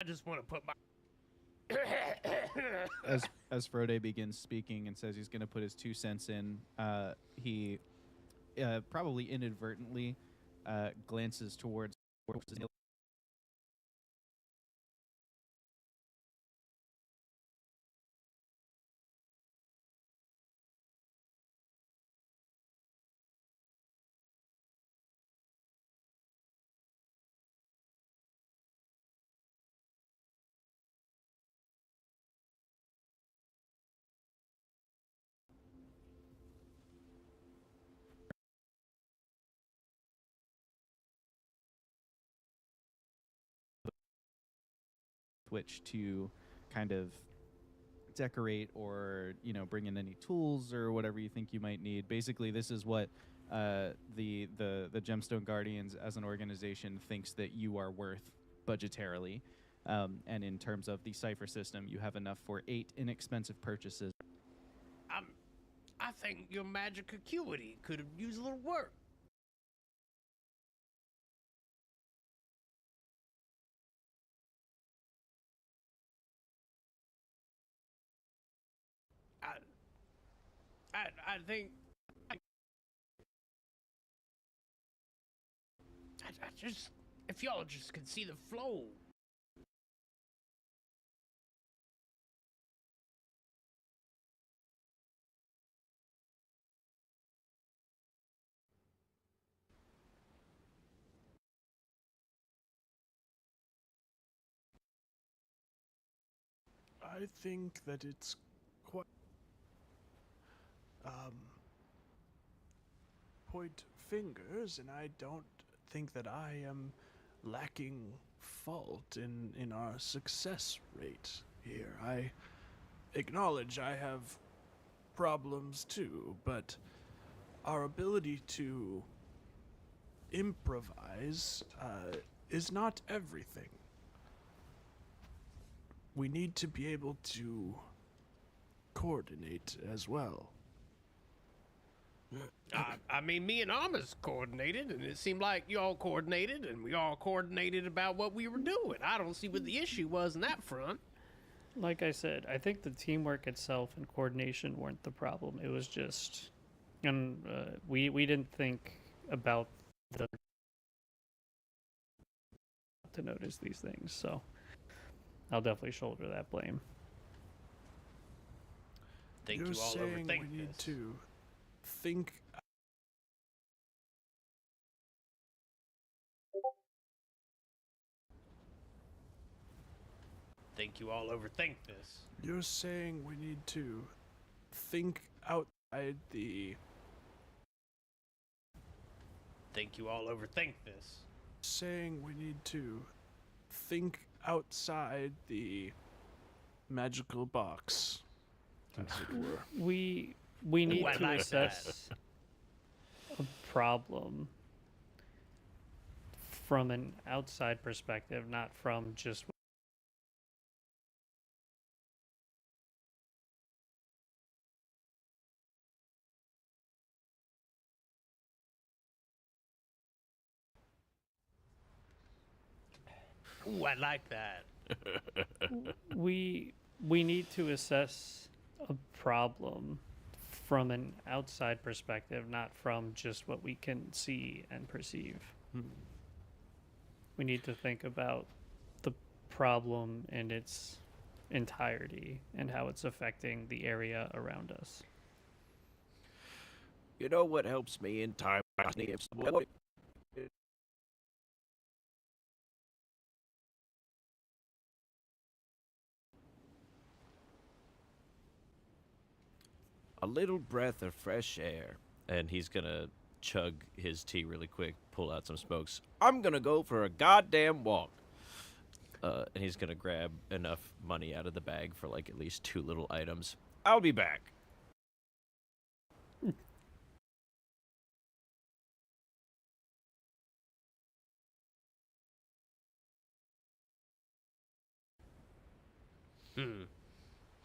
I just want to put my. As Frode begins speaking and says he's going to put his 2 cents in, he probably inadvertently glances towards which to kind of decorate or bring in any tools or whatever you think you might need. Basically, this is what the Gemstone Guardians as an organization thinks that you are worth budgetarily. And in terms of the cipher system, you have enough for 8 inexpensive purchases. I think your magic acuity could use a little work. I think. I just. If y'all just could see the flow. I think that it's quite point fingers, and I don't think that I am lacking fault in our success rate here. I acknowledge I have problems too, but our ability to improvise is not everything. We need to be able to coordinate as well. I mean, me and Amos coordinated, and it seemed like you all coordinated, and we all coordinated about what we were doing. I don't see what the issue was in that front. Like I said, I think the teamwork itself and coordination weren't the problem. It was just, and we didn't think about the to notice these things. So I'll definitely shoulder that blame. Think You're you all saying overthink we need this. to think. Think you all overthink this. You're saying we need to think outside the. Think you all overthink this. Saying we need to think outside the magical box, as it were. We need I to like assess a problem from an outside perspective, not from just. Ooh, I like that. We need to assess a problem from an outside perspective, not from just what we can see and perceive. We need to think about the problem in its entirety and how it's affecting the area around us. You know what helps me in time? A little breath of fresh air. And he's gonna chug his tea really quick, pull out some smokes. I'm gonna go for a goddamn walk. And he's gonna grab enough money out of the bag for like at least 2 little items. I'll be back.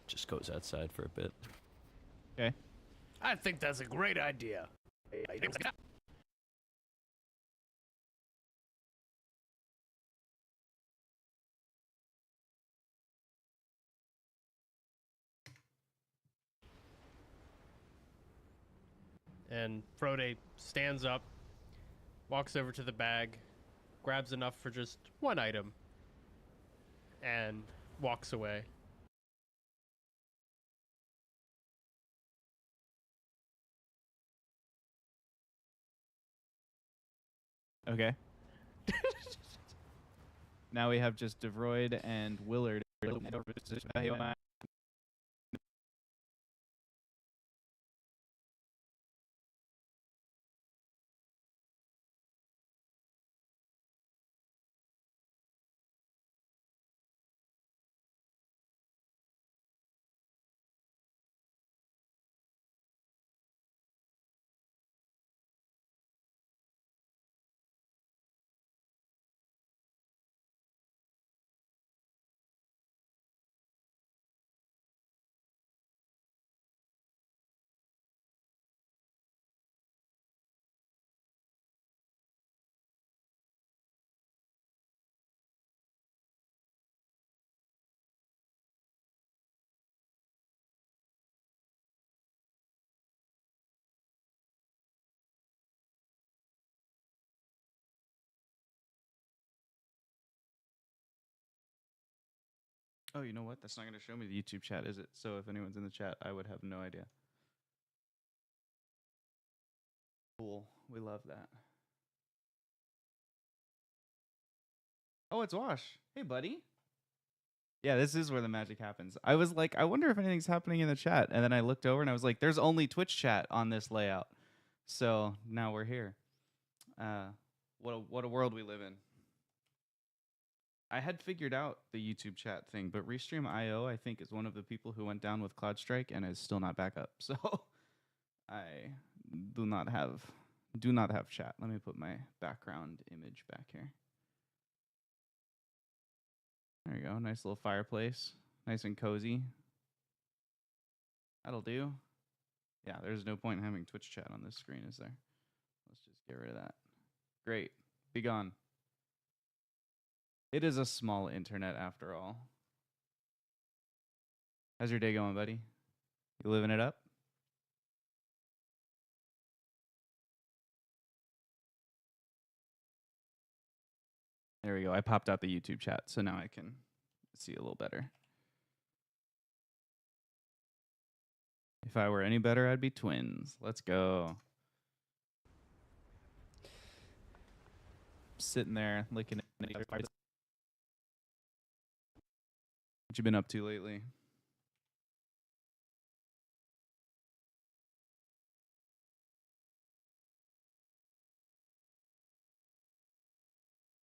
Just goes outside for a bit. Okay. I think that's a great idea. And Frode stands up, walks over to the bag, grabs enough for just one item, and walks away. Okay. Now we have just Devroid and Willard. Oh, you know what? That's not going to show me the YouTube chat, is it? So if anyone's in the chat, I would have no idea. Cool. We love that. Oh, it's Wash. Hey, buddy. Yeah, this is where the magic happens. I was like, I wonder if anything's happening in the chat. And then I looked over and I was like, there's only Twitch chat on this layout. So now we're here. What a world we live in. I had figured out the YouTube chat thing, but Restream.io, I think, is one of the people who went down with CloudStrike and is still not back up. So I do not have chat. Let me put my background image back here. There you go. Nice little fireplace. Nice and cozy. That'll do. Yeah, there's no point in having Twitch chat on this screen, is there? Let's just get rid of that. Great. Be gone. It is a small internet after all. How's your day going, buddy? You living it up? There we go. I popped out the YouTube chat, so now I can see a little better. If I were any better, I'd be twins. Let's go. Sitting there, licking it. What you been up to lately?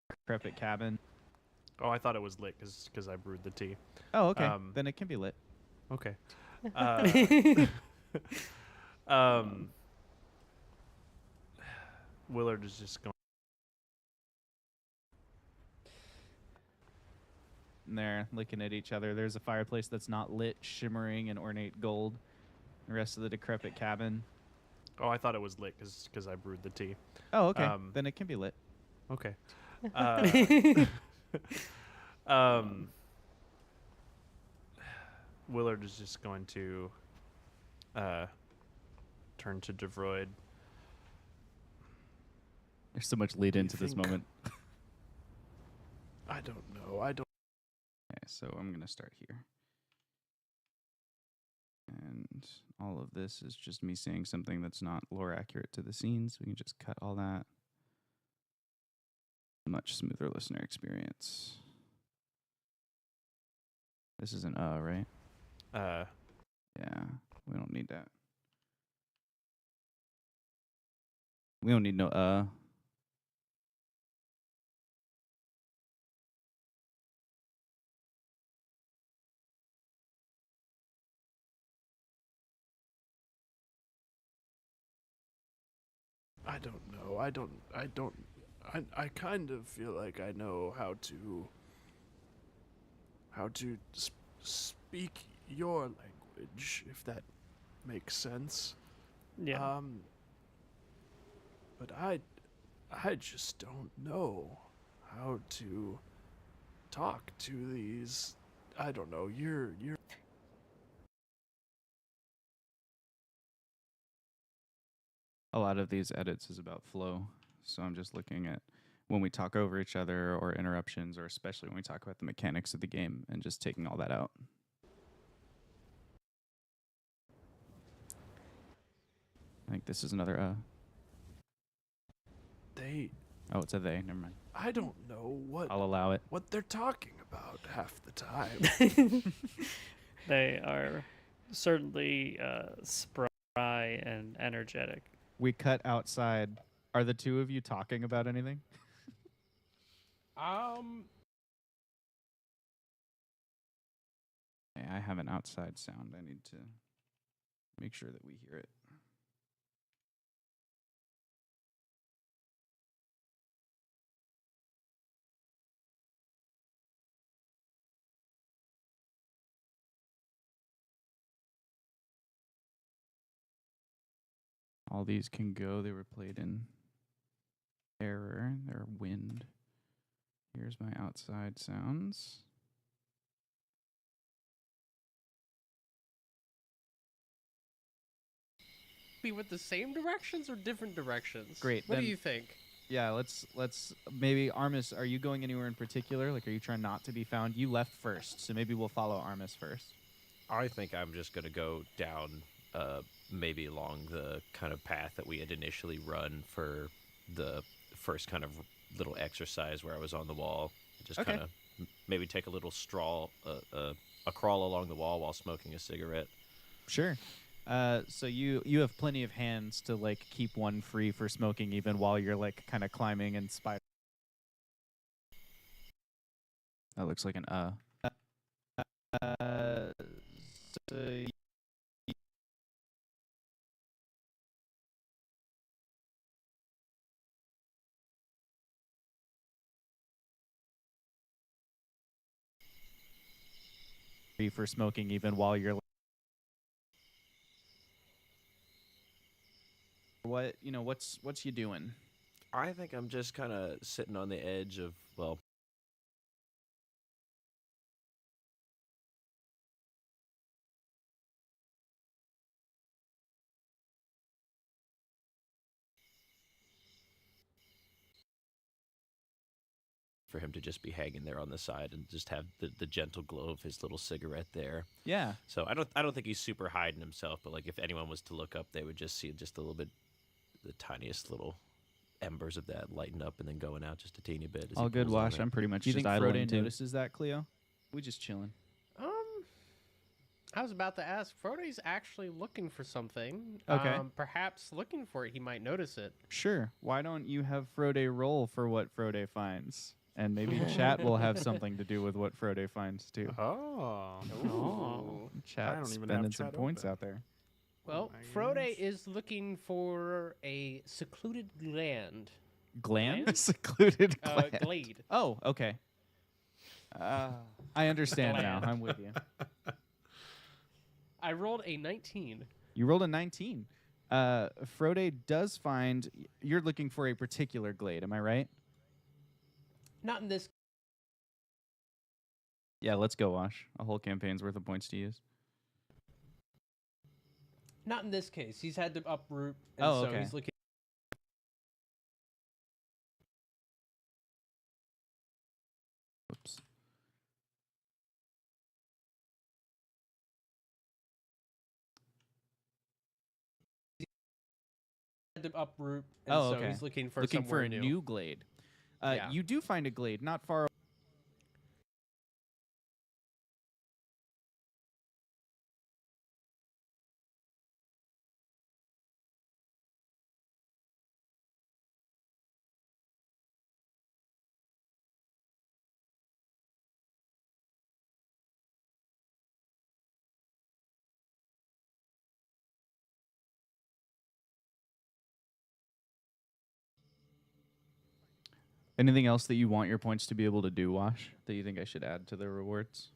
Decrepit cabin. Oh, I thought it was lit because I brewed the tea. Oh, okay. Then it can be lit. Okay. Willard is just going. And they're looking at each other. There's a fireplace that's not lit, shimmering in ornate gold. The rest of the decrepit cabin. Oh, I thought it was lit because I brewed the tea. Oh, okay. Then it can be lit. Okay. Willard is just going to turn to Devroid. There's so much lead into this think- moment. I don't know. I don't. Okay, so I'm going to start here. And all of this is just me saying something that's not lore accurate to the scenes. We can just cut all that. Much smoother listener experience. This is an right? Yeah, we don't need that. We don't need no I don't know. I kind of feel like I know how to speak your language, if that makes sense. Yeah. But I just don't know how to talk to these. I don't know. You're A lot of these edits is about flow, so I'm just looking at when we talk over each other or interruptions, or especially when we talk about the mechanics of the game, and just taking all that out. I think this is another They, oh, it's a they. Never mind. I don't know I'll allow it. what they're talking about half the time. They are certainly spry and energetic. We cut outside. Are the two of you talking about anything? Okay, I have an outside sound. I need to make sure that we hear it. All these can go. They were played in error. They're wind. Here's my outside sounds. Be with the same directions or different directions? Great, What do then- you think? Yeah, let's maybe Armis, are you going anywhere in particular? Like, are you trying not to be found? You left first, so maybe we'll follow Armis first. I think I'm just gonna go down, maybe along the kind of path that we had initially run for the first kind of little exercise where I was on the wall. Just Okay. kind of maybe take a little a crawl along the wall while smoking a cigarette. Sure. So you have plenty of hands to like keep one free for smoking even while you're like kind of climbing and spider. That looks like an so free for smoking even while you're what's you doing? I think I'm just kind of sitting on the edge of, well, for him to just be hanging there on the side and just have the gentle glow of his little cigarette there. Yeah. So I don't think he's super hiding himself, but like if anyone was to look up, they would just see just a little bit, the tiniest little embers of that lighting up and then going out just a teeny bit. As All he good, pulls on Wash. it. I'm pretty much Do you just think idling Frodo too. notices that, Cleo? We just chilling. I was about to ask. Frodo's actually looking for something. Okay. Perhaps looking for it, he might notice it. Sure. Why don't you have Frode roll for what Frode finds? And maybe chat will have something to do with what Frode finds too. Oh. Oh. Chat don't even spending have some chat points open. out there. Well, my Frode goodness. is looking for a secluded land. Gland? Gland? Secluded gland. Glade. Oh, okay. I understand now. Gland. I'm with you. I rolled a 19. You rolled a 19. Frode does find you're looking for a particular glade. Am I right? Not in this. Yeah, let's go, Wash. A whole campaign's worth of points to use. Not in this case. He's had to uproot, and Oh, so okay. he's looking. Oops. Had to uproot, and Oh, so okay. he's looking for Looking for somewhere a new glade. Yeah. You do find a glade not far. Anything else that you want your points to be able to do, Wash? That you think I should add to the rewards?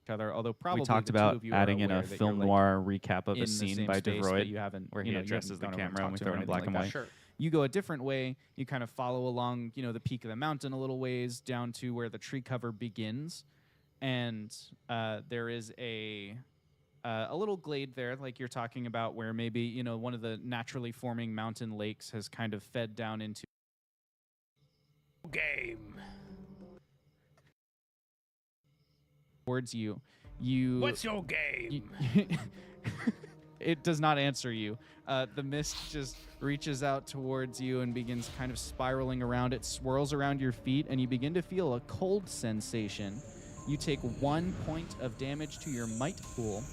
Although probably we talked the two about of you are adding in aware a that film you're, like, noir recap of in a the scene same by space, DeVroy, but you haven't, where you he know, you addresses haven't the gone over camera and we talked to throw him it or in black anything and like white. that. Sure. You go a different way. You kind of follow along, the peak of the mountain a little ways down to where the tree cover begins, and there is a a little glade there, like you're talking about, where maybe, you know, one of the naturally forming mountain lakes has kind of fed down into Game. towards you. You What's your game? it does not answer you. The mist just reaches out towards you and begins kind of spiraling around. It swirls around your feet, and you begin to feel a cold sensation. You take 1 point of damage to your might pool.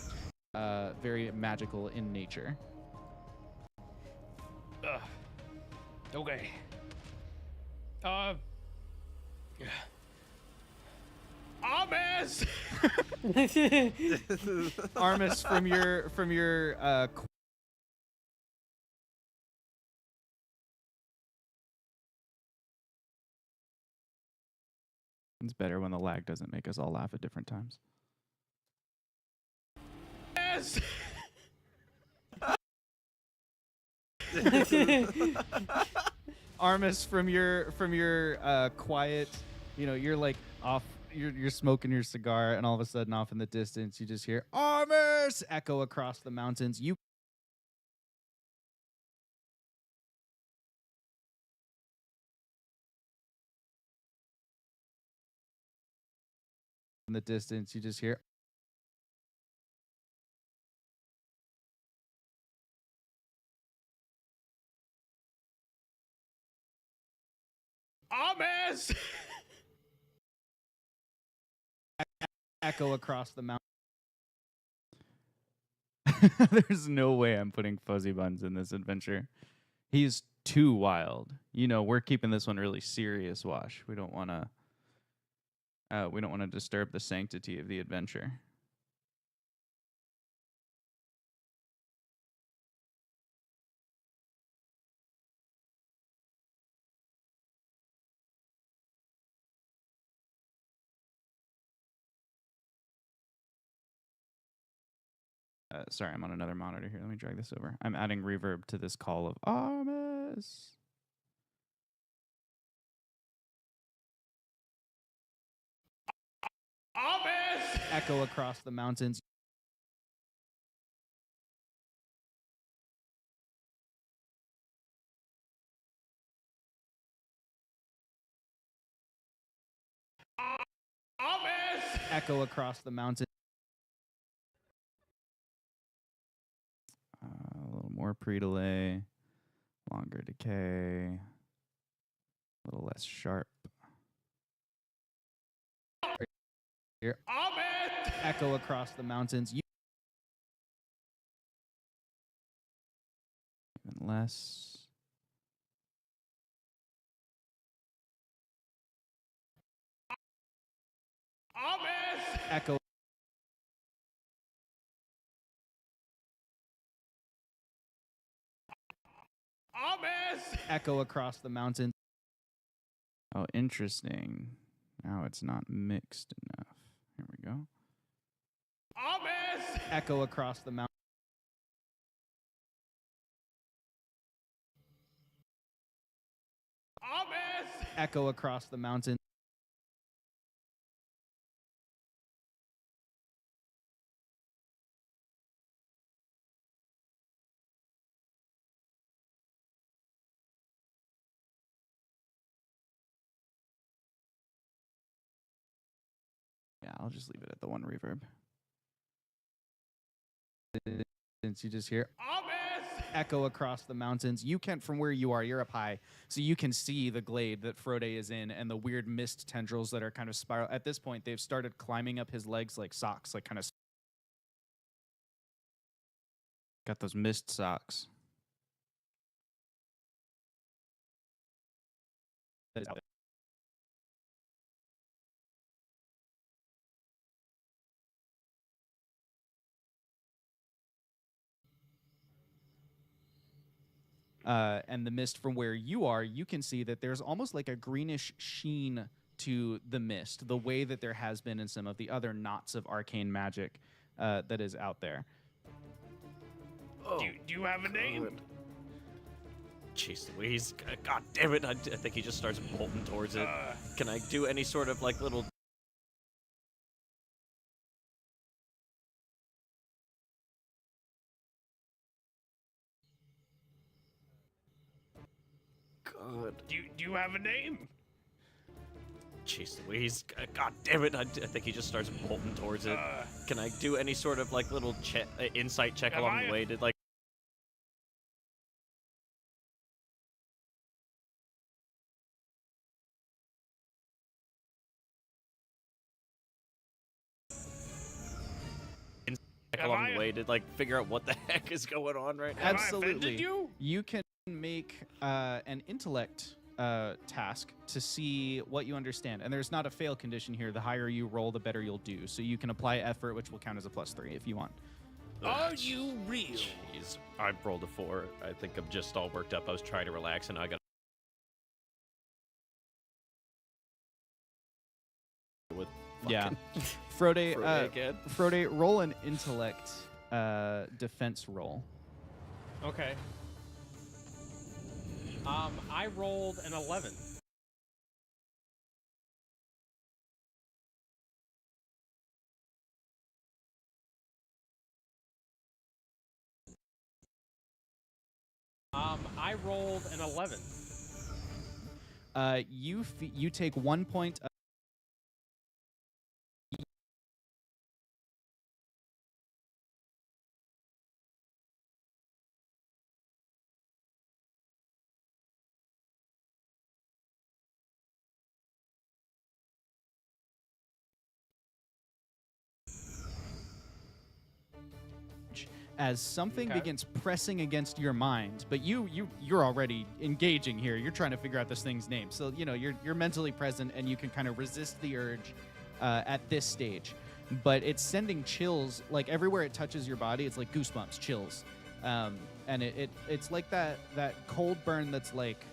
Very magical in nature. Okay. Armis! Armis, from your it's better when the lag doesn't make us all laugh at different times. Yes! Armis, from your quiet, you know, you're like off, you're smoking your cigar, and all of a sudden, off in the distance, you just hear Armis echo across the mountains. You in the distance, you just hear Armis! echo across the mountain. There's no way I'm putting Fuzzy Buns in this adventure. He's too wild. You know, we're keeping this one really serious, Wash. We don't want to disturb the sanctity of the adventure. Sorry, I'm on another monitor here. Let me drag this over. I'm adding reverb to this call of Armis. Armis! Echo across the mountains. Armis! Echo across the mountains. A little more pre-delay, longer decay, a little less sharp. Here. Armis! Echo across the mountains. Even less. Armis! Echo. Armis! Echo across the mountains. Oh, interesting. Now it's not mixed enough. Here we go. Armis! Echo across the mountain. Armis! Echo across the mountain. Yeah, I'll just leave it at the one reverb. Since you just hear Armis! echo across the mountains. You can, from where you are, you're up high, so you can see the glade that Frode is in and the weird mist tendrils that are kind of spiral. At this point, they've started climbing up his legs like socks, like kind of got those mist socks. That is out there. And the mist from where you are, you can see that there's almost like a greenish sheen to the mist, the way that there has been in some of the other knots of arcane magic that is out there. Oh, Do you have a name? Jeez Louise. God damn it. I think he just starts bolting towards it. Can I do any sort of, like, little God. Do you have a name? Jeez Louise. God damn it. I think he just starts bolting towards it. Can I do any sort of, like, little insight check Am along I- the way? Did, like, check Am along I- the way? Did, like, figure out what the heck is going on right now? Have I offended Absolutely. you? You can make an intellect task to see what you understand. And there's not a fail condition here. The higher you roll, the better you'll do. So you can apply effort, which will count as a +3 if you want. Are you real? Jeez. I rolled a 4. I think I'm just all worked up. I was trying to relax, and now I got with Yeah. fucking Frode, Frode again. Frode, roll an intellect defense roll. Okay. I rolled an 11. I rolled an 11. You take 1 point of as something Okay. begins pressing against your mind, but you're already engaging here. You're trying to figure out this thing's name, so you know you're mentally present and you can kind of resist the urge at this stage. But it's sending chills like everywhere it touches your body. It's like goosebumps, chills, and it's like that cold burn that's like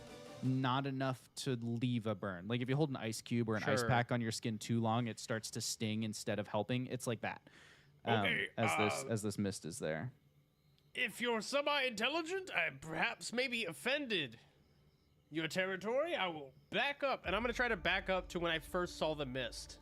not enough to leave a burn. Like if you hold an ice cube or an ice Sure. pack on your skin too long, it starts to sting instead of helping. It's like that. Okay, As this mist is there. If you're semi-intelligent, I perhaps maybe offended your territory. I will back up, and I'm gonna try to back up to when I first saw the mist,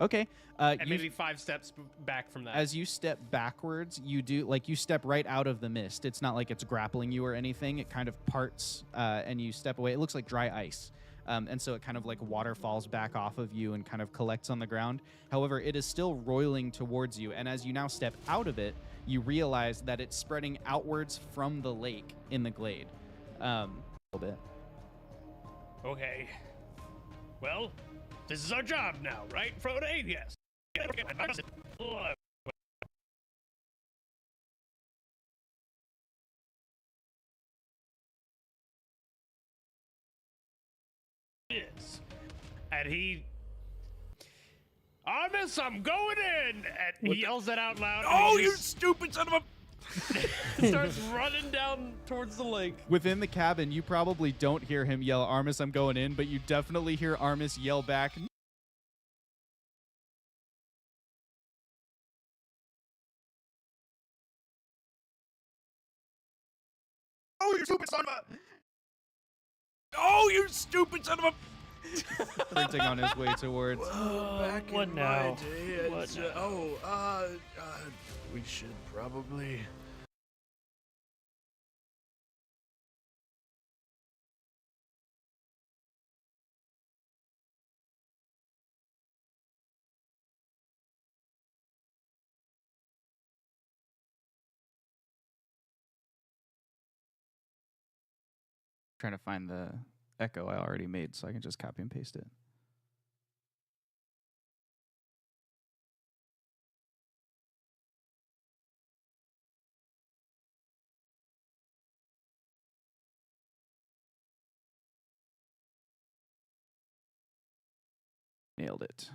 Okay. and You, maybe 5 steps back from that. as you step backwards, you step right out of the mist. It's not like it's grappling you or anything. It kind of parts, and you step away. It looks like dry ice. And so it kind of like water falls back off of you and kind of collects on the ground. However, it is still roiling towards you. And as you now step out of it, you realize that it's spreading outwards from the lake in the glade. A little bit. Okay. Well, this is our job now, right, Frode? Yes. Yes. And he... Armis, I'm going in! And he yells that out loud. Oh, and he you just stupid son of a... starts running down towards the lake. Within the cabin, you probably don't hear him yell, Armis, I'm going in, but you definitely hear Armis yell back, Oh, you stupid son of a... Oh, you stupid son of a... sprinting on his way towards. Back what in now? my day, What it's, now? we should probably... Trying to find the echo I already made so I can just copy and paste it. Nailed it.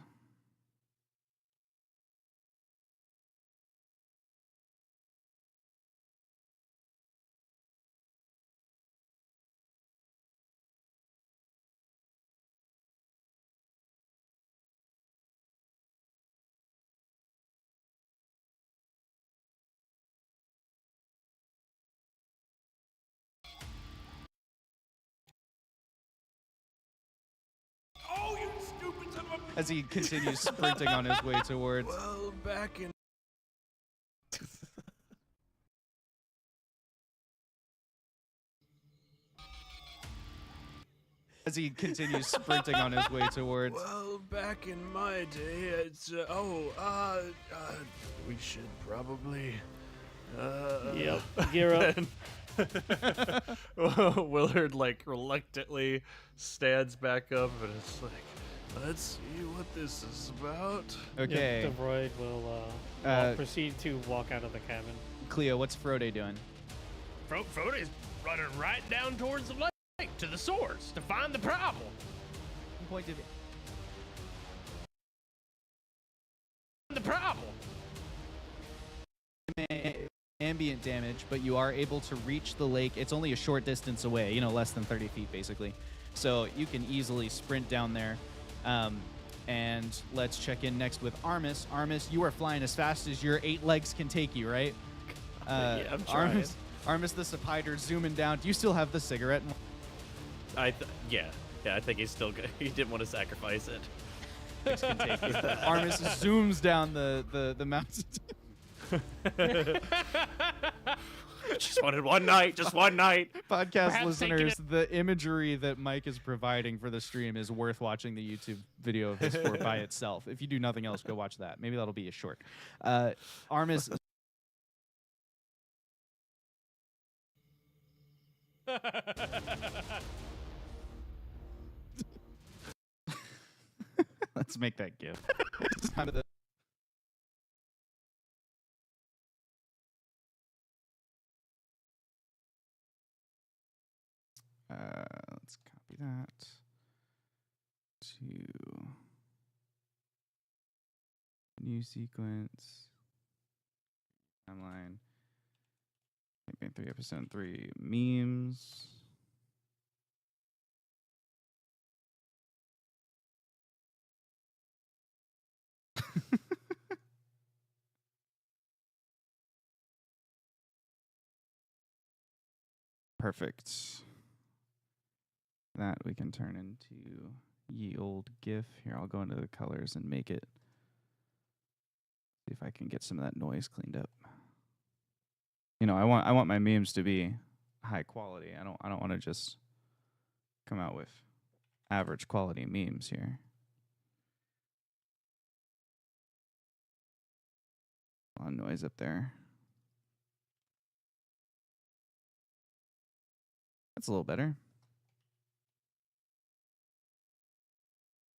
Oh, you stupid son of a... As he continues sprinting on his way towards. Well, back in... as he continues sprinting on his way towards. Well, back in my day, it's we should probably Yep. Gear up. Willard like reluctantly stands back up and it's like, let's see what this is about. Okay, Yep, the droid will proceed to walk out of the cabin. Cleo, what's Frode doing? Frodo's running right down towards the lake to the source to find the problem. Pointed. The problem. Ambient damage, but you are able to reach the lake. It's only a short distance away, you know, less than 30 feet basically. So you can easily sprint down there. And let's check in next with Armis. Armis, you are flying as fast as your 8 legs can take you, right? Yeah, I'm trying. Armis the Sepider zooming down. Do you still have the cigarette? Yeah, I think he's still good. He didn't want to sacrifice it. Armis zooms down the mountain. Just wanted one night, just one night. Podcast Perhaps listeners, the imagery that Mike is providing for the stream is worth watching the YouTube video of this for by itself. If you do nothing else, go watch that. Maybe that'll be a short. Armis. Let's make that gif. Let's copy that to new sequence timeline. Campaign 3, episode 3 memes. Perfect. That we can turn into ye old GIF. Here, I'll go into the colors and make it. See if I can get some of that noise cleaned up. You know, I want my memes to be high quality. I don't want to just come out with average quality memes here. A lot of noise up there. That's a little better.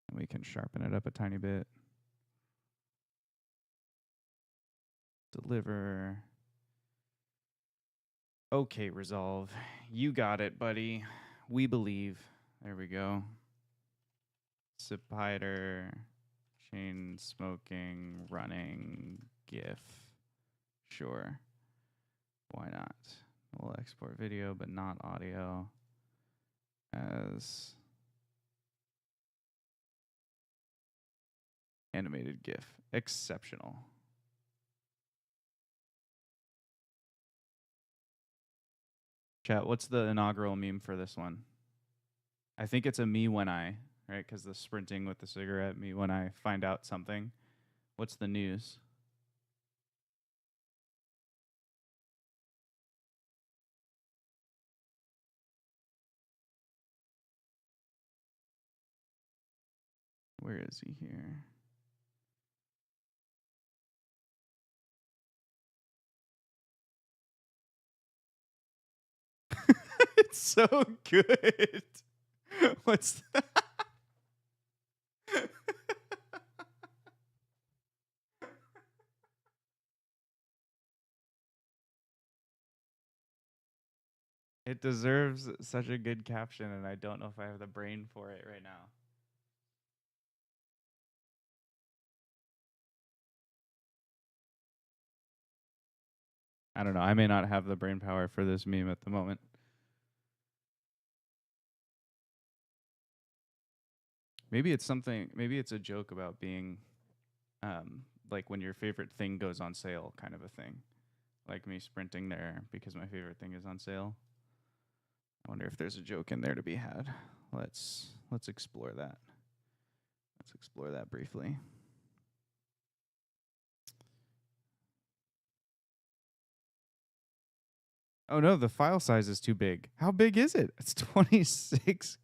And we can sharpen it up a tiny bit. Deliver. Okay, Resolve. You got it, buddy. We believe. There we go. Sepider. Chain smoking. Running. GIF. Sure. Why not? We'll export video, but not audio as animated GIF. Exceptional. Chat, what's the inaugural meme for this one? I think it's a me when I, right? Because the sprinting with the cigarette, me when I find out something. What's the news? Where is he here? It's so good. What's that? It deserves such a good caption, and I don't know if I have the brain for it right now. I don't know. I may not have the brain power for this meme at the moment. Maybe it's something, maybe it's a joke about being like when your favorite thing goes on sale kind of a thing. Like me sprinting there because my favorite thing is on sale. I wonder if there's a joke in there to be had. Let's explore that. Let's explore that briefly. Oh no, the file size is too big. How big is it? It's 26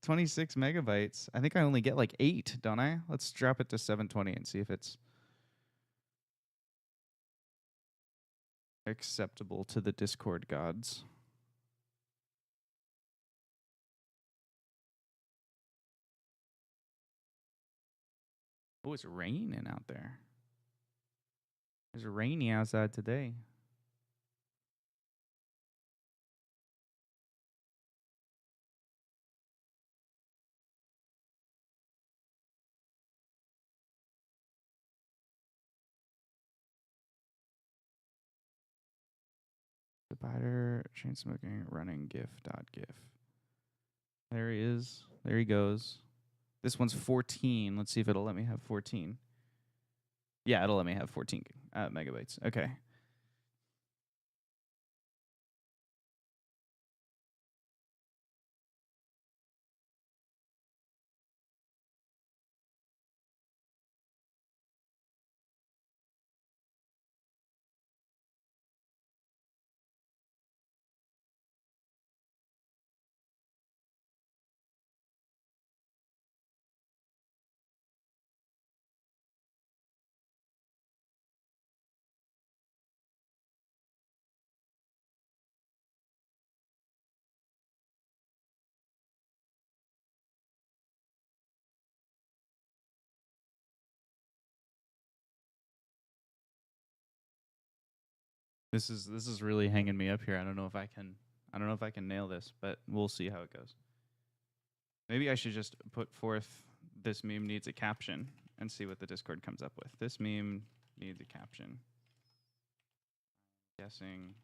26 megabytes. I think I only get like 8, don't I? Let's drop it to 720 and see if it's acceptable to the Discord gods. Oh, it's raining out there. It's rainy outside today. Divider, chain smoking, running, gif. There he is. There he goes. This one's 14. Let's see if it'll let me have 14. Yeah, it'll let me have 14 megabytes. Okay. This is really hanging me up here. I don't know if I can nail this, but we'll see how it goes. Maybe I should just put forth this meme needs a caption and see what the Discord comes up with. This meme needs a caption. Guessing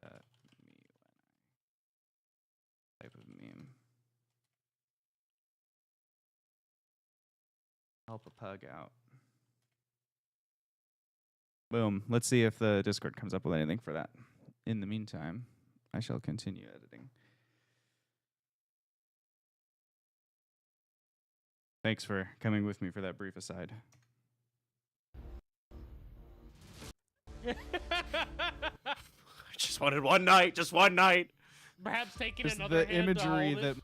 it's me when I type of meme. Help a pug out. Boom. Let's see if the Discord comes up with anything for that. In the meantime, I shall continue editing. Thanks for coming with me for that brief aside. I just wanted one night, just one night. Perhaps taking Just another the hand to imagery hold that it.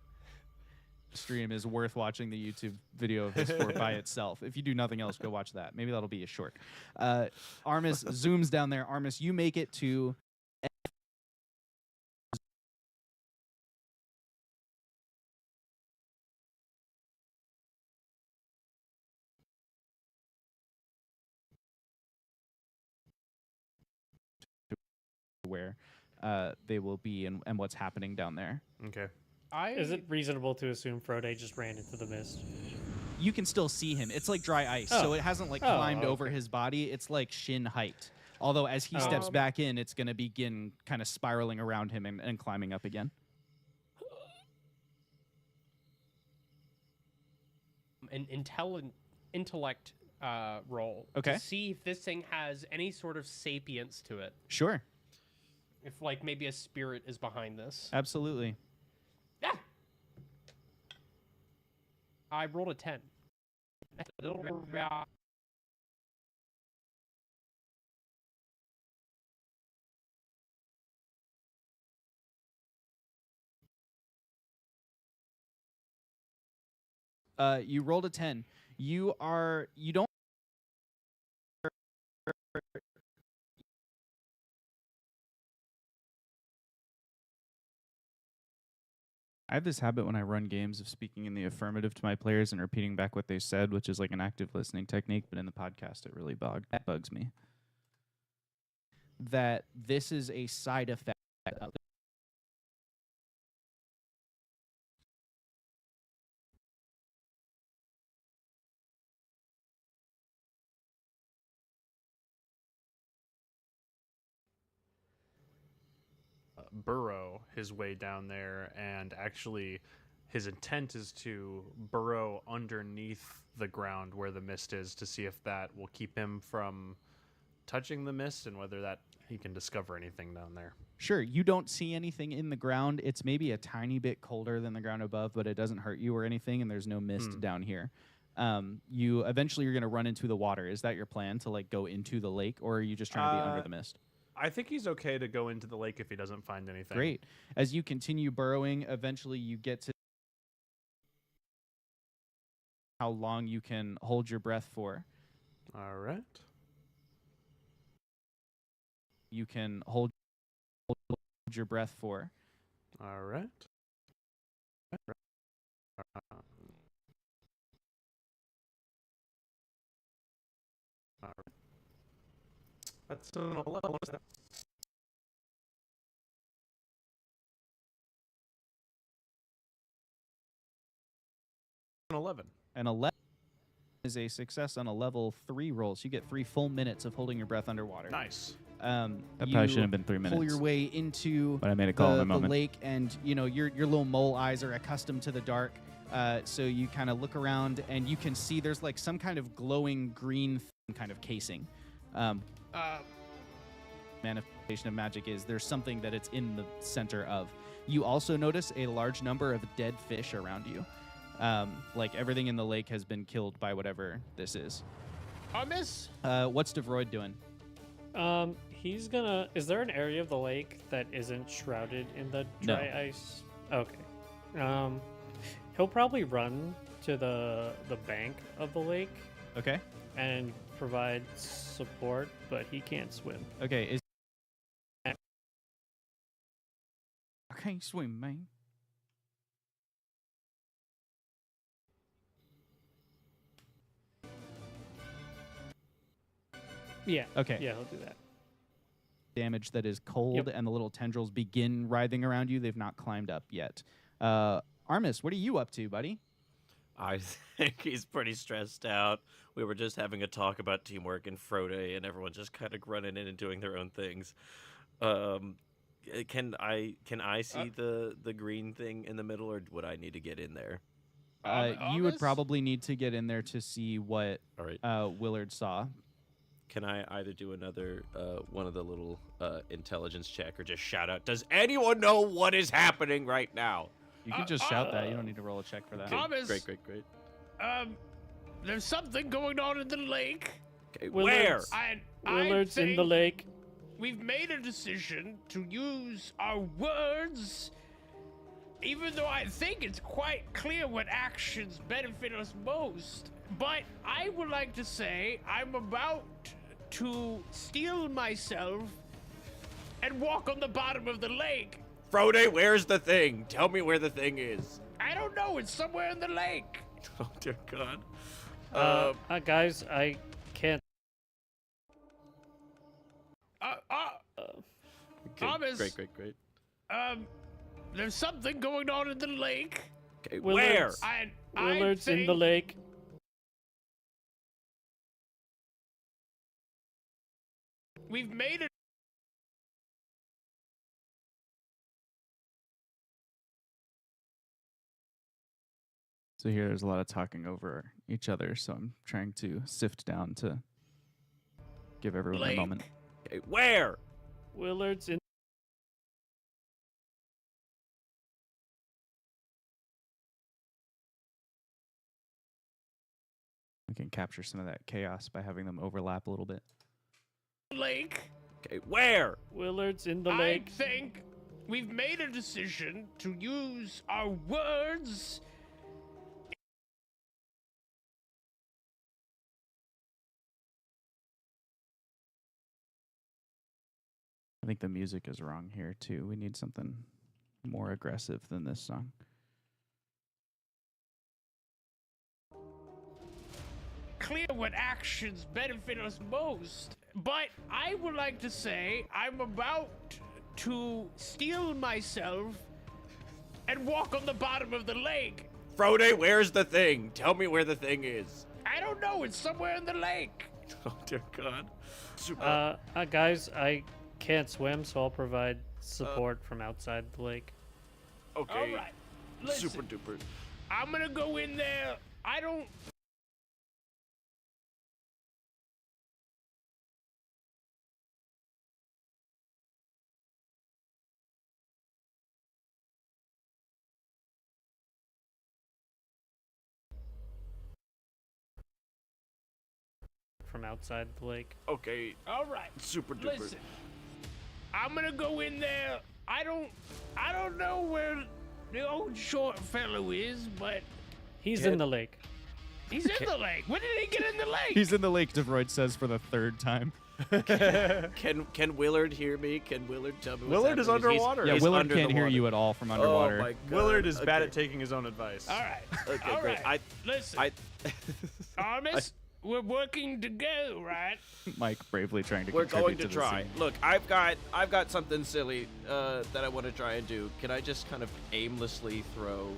stream is worth watching the YouTube video of this for by itself. If you do nothing else, go watch that. Maybe that'll be a short. Armis zooms down there. Armis, you make it to where they will be and what's happening down there. Okay. Is it reasonable to assume Frode just ran into the mist? You can still see him. It's like dry ice, so it hasn't like climbed over his body. It's like shin height. Although as he steps back in, it's going to begin kind of spiraling around him and climbing up again. An intellect roll. Okay. To see if this thing has any sort of sapience to it. Sure. If like maybe a spirit is behind this. Absolutely. Yeah. I rolled a 10. You rolled a 10. You don't I have this habit when I run games of speaking in the affirmative to my players and repeating back what they said, which is like an active listening technique, but in the podcast it really bugs me. That this is a side effect of burrow his way down there, and actually his intent is to burrow underneath the ground where the mist is to see if that will keep him from touching the mist and whether that he can discover anything down there. Sure, you don't see anything in the ground. It's maybe a tiny bit colder than the ground above, but it doesn't hurt you or anything, and there's no mist down here. You eventually you're going to run into the water. Is that your plan, to like go into the lake, or are you just trying to be under the mist? I think he's okay to go into the lake if he doesn't find anything. Great. As you continue burrowing, eventually you get to how long you can hold your breath for. All right. You can hold your breath for. All right. That's an 11. What is that? An 11. An 11 is a success on a level 3 roll. So you get 3 full minutes of holding your breath underwater. Nice. That probably shouldn't have been 3 Pull minutes. your way into But I made a call in the a moment. lake, and your little mole eyes are accustomed to the dark. So you kind of look around, and you can see there's like some kind of glowing green kind of casing. Manifestation of magic is there's something that it's in the center of. You also notice a large number of dead fish around you. Like everything in the lake has been killed by whatever this is. Miss? What's DeVroid doing? He's gonna. Is there an area of the lake that isn't shrouded in the No. dry ice? Okay. He'll probably run to the bank of the lake Okay. and provide support, but he can't swim. Okay. I can't swim, man. Yeah. Okay. Yeah, he'll do that. Damage that is cold, Yep. and the little tendrils begin writhing around you. They've not climbed up yet. Armis, what are you up to, buddy? I think he's pretty stressed out. We were just having a talk about teamwork in Frode, and everyone just kind of running in and doing their own things. Can I see the green thing in the middle, or would I need to get in there? You would Armis? probably need to get in there to see what All right. Willard saw. Can I either do another one of the little intelligence check, or just shout out? Does anyone know what is happening right now? You can just shout that. You don't need to roll a check for that. Okay, Thomas. great. There's something going on in the lake. Okay, Willard's- where? Willard's in the think lake. We've made a decision to use our words, even though I think it's quite clear what actions benefit us most. But I would like to say I'm about to steel myself and walk on the bottom of the lake. Frode, where's the thing? Tell me where the thing is. I don't know, it's somewhere in the lake. Oh dear God. Guys, I can't. Okay, Thomas. great. There's something going on in the lake. Okay, where? Willard's- I Willard's in the think lake. We've made it. So here, there's a lot of talking over each other, so I'm trying to sift down to give everyone a Lake. moment. Okay, where? Willard's in. We can capture some of that chaos by having them overlap a little bit. Lake. Okay, where? Willard's in the I lake. think we've made a decision to use our words. I think the music is wrong here, too. We need something more aggressive than this song. Clear what actions benefit us most. But I would like to say I'm about to steel myself and walk on the bottom of the lake. Frode, where's the thing? Tell me where the thing is. I don't know, it's somewhere in the lake. Oh dear God. Super. Guys, I can't swim, so I'll provide support from outside the lake. Okay. All right. Listen, Super duper. I'm gonna go in there. I don't. From outside the lake. Okay. All right. Super duper. Listen, I'm gonna go in there. I don't know where the old short fellow is, but He's Get- in the lake. He's in the lake. When did he get in the lake? He's in the lake, DeVroid says for the third time. Can Willard hear me? Can Willard tell me what's Willard is happening? underwater. Yeah, He's Willard under can't the hear water. you at all from underwater. Oh my God. Willard is bad Okay. at taking his own advice. All right. Okay, All great. right. Listen, I Armis, we're working to go, right? Mike bravely trying to we're contribute going to the try. scene. Look, I've got something silly that I want to try and do. Can I just kind of aimlessly throw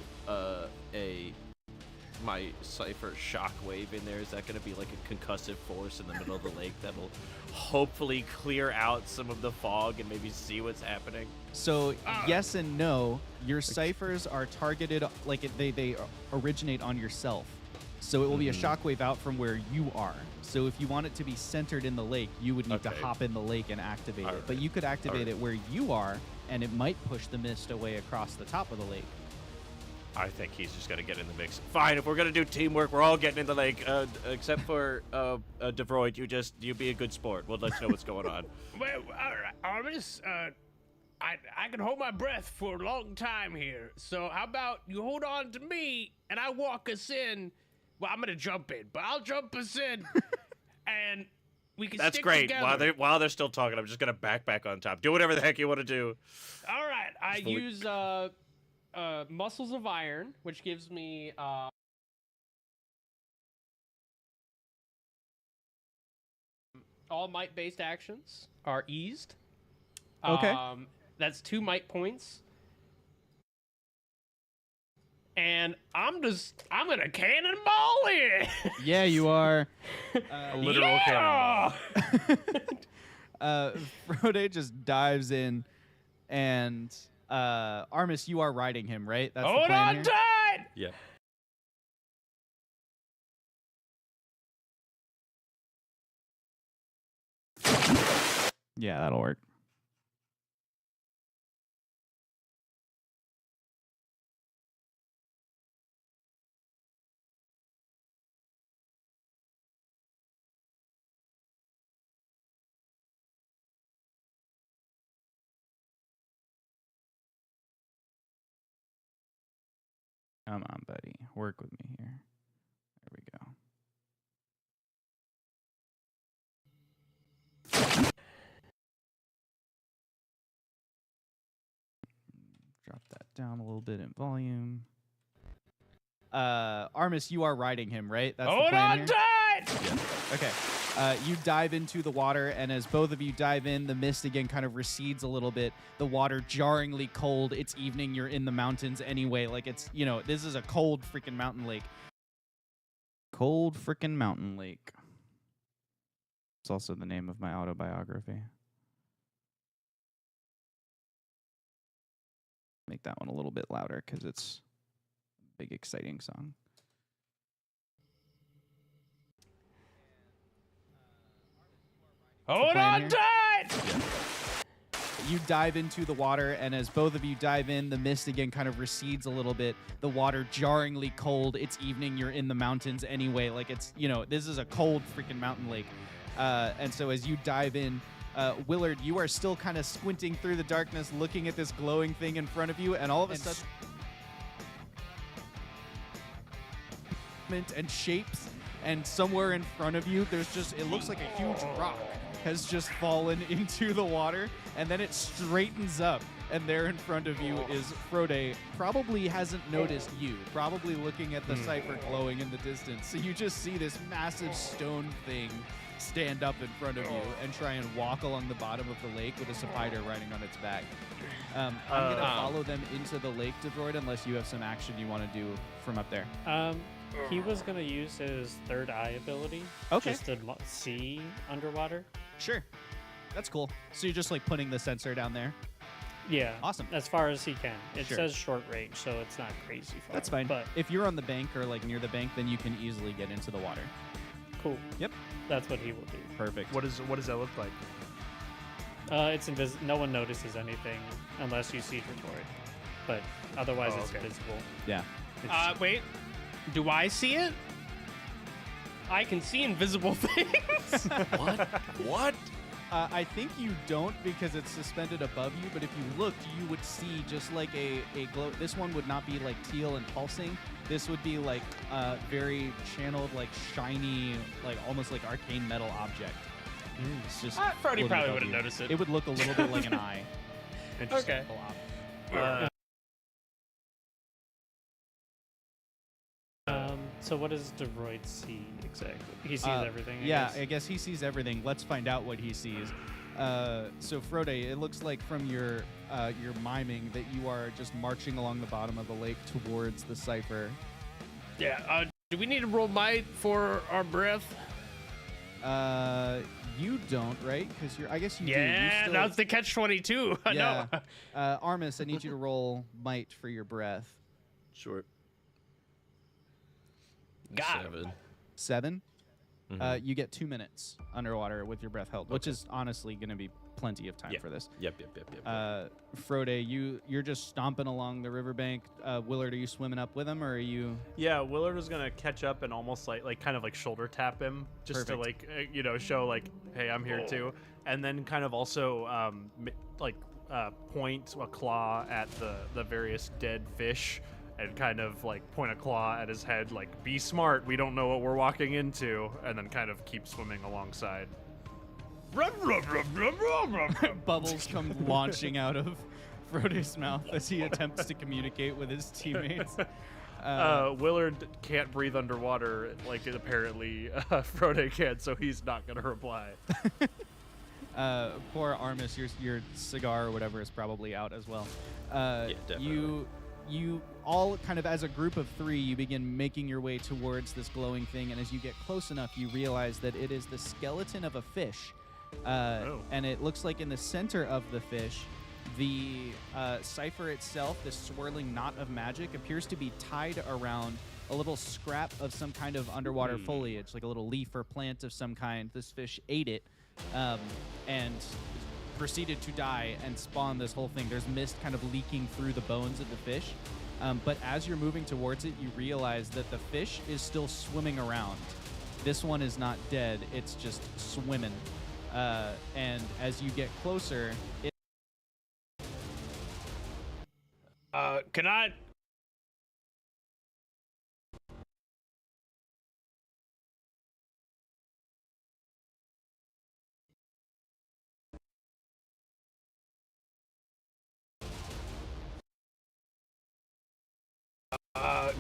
my Cypher shockwave in there? Is that going to be like a concussive force in the middle of the lake that'll hopefully clear out some of the fog and maybe see what's happening? So yes and no. Your ciphers are targeted like they originate on yourself. So it will be a shockwave out from where you are. So if you want it to be centered in the lake, you would need to Okay. hop in the lake and activate it. Alright. But you could activate Alright. it where you are, and it might push the mist away across the top of the lake. I think he's just gonna get in the mix. Fine, if we're gonna do teamwork, we're all getting in the lake, except for DeVroid. You be a good sport. We'll let you know what's going on. Well, all right, Armis, I can hold my breath for a long time here. So how about you hold on to me and I walk us in? Well, I'm gonna jump in, but I'll jump us in, and we can. That's stick great. Together. While they're still talking, I'm just gonna back on top. Do whatever the heck you want to do. All right, I fully- use muscles of iron, which gives me all might-based actions are eased. Okay. That's 2 might points. And I'm gonna cannonball it. Yeah, you are. A literal cannonball. Frode just dives in, and Armis, you are riding him, right? That's the Hold plan on here? tight. Yeah. Yeah, that'll work. Come on, buddy. Work with me here. There we go. Drop that down a little bit in volume. Armis, you are riding him, right? That's the Hold plan on here? tight. Okay. You dive into the water, and as both of you dive in, the mist again kind of recedes a little bit. The water jarringly cold. It's evening. You're in the mountains anyway. Like, it's, you know, this is a cold freaking mountain lake. Cold freaking mountain lake. It's also the name of my autobiography. Make that one a little bit louder because it's a big, exciting song. Hold plan on here? tight. You dive into the water, and as both of you dive in, the mist again kind of recedes a little bit. The water jarringly cold. It's evening. You're in the mountains anyway. Like, it's, you know, this is a cold freaking mountain lake. And so as you dive in, Willard, you are still kind of squinting through the darkness, looking at this glowing thing in front of you, and all of a sudden, and shapes, and somewhere in front of you, there's just, it looks like a huge rock has just fallen into the water, and then it straightens up, and there in front of you is Frode. Probably hasn't noticed you, probably looking at the cipher glowing in the distance. So you just see this massive stone thing stand up in front of you and try and walk along the bottom of the lake with a spider riding on its back. I'm going to follow them into the lake, DeVroid, unless you have some action you want to do from up there. He was gonna use his third eye ability, Okay. just to see underwater. Sure. That's cool. So you're just like putting the sensor down there? Yeah, Awesome. as far as he can. It Sure. says short range, so it's not crazy far. That's fine. But If you're on the bank or like near the bank, then you can easily get into the water. cool. Yep. That's what he will do. Perfect. What does that look like? It's invisible. No one notices anything unless you see Detroit, but otherwise Oh, it's okay. invisible. Yeah. It's, Wait. Do I see it? I can see invisible things. What? I think you don't because it's suspended above you, but if you looked, you would see just like a glow. This one would not be like teal and pulsing. This would be like very channeled, like shiny, like almost like arcane metal object. It's just Frody floating probably above would have you. noticed it. It would look a little bit like an eye. Interesting. Okay. So what does DeRoyd see exactly? He sees everything. I Yeah, guess. I guess he sees everything. Let's find out what he sees. So Frode, it looks like from your miming that you are just marching along the bottom of the lake towards the cipher. Yeah. Do we need to roll might for our breath? You don't, right? Because I guess you do. Yeah, You that's the catch-22. I yeah. know. Armis, I need you to roll might for your breath. Sure. Got him. 7. 7. You get 2 minutes underwater with your breath held, which is honestly going to be plenty of time Yeah. for this. Yep. Frode, you're just stomping along the riverbank. Willard, are you swimming up with him, or are you? Yeah, Willard was gonna catch up and almost like kind of like shoulder tap him, just to Perfect. like show like, hey, I'm here too, and then kind of also point a claw at the various dead fish, and kind of like point a claw at his head, like, be smart, we don't know what we're walking into, and then kind of keep swimming alongside. Bubbles come launching out of Frodo's mouth as he attempts to communicate with his teammates. Willard can't breathe underwater, like apparently Frode can, so he's not gonna reply. Poor Armis, your cigar or whatever is probably out as well. Definitely. You all kind of as a group of 3, you begin making your way towards this glowing thing, and as you get close enough, you realize that it is the skeleton of a fish. And it looks like in the center of the fish, the cipher itself, this swirling knot of magic, appears to be tied around a little scrap of some kind of underwater foliage, like a little leaf or plant of some kind. This fish ate it and proceeded to die and spawn this whole thing. There's mist kind of leaking through the bones of the fish. But as you're moving towards it, you realize that the fish is still swimming around. This one is not dead. It's just swimming. And as you get closer, Can I?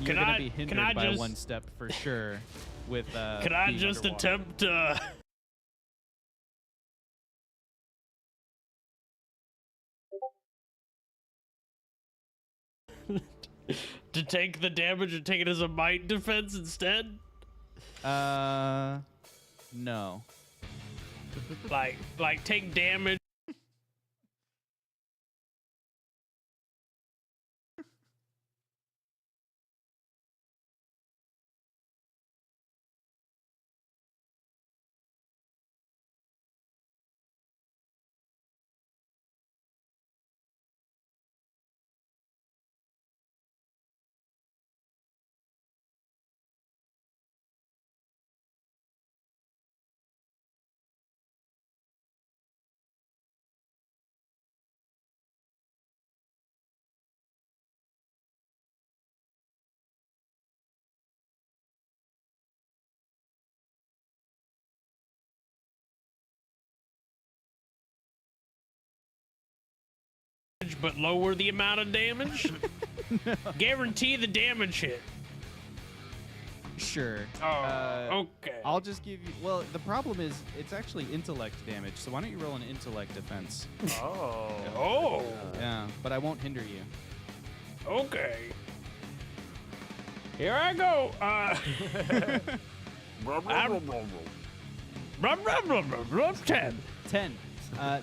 you're going to be hindered can I by just, one step for sure with Can I being just underwater. attempt to take the damage and take it as a might defense instead? No. Like take damage. But lower the amount of damage? Guarantee the damage hit. Sure. Okay. I'll just give you. Well, the problem is it's actually intellect damage. So why don't you roll an intellect defense? Oh. Yeah, but I won't hinder you. Okay. Here I go. I'm 10. 10.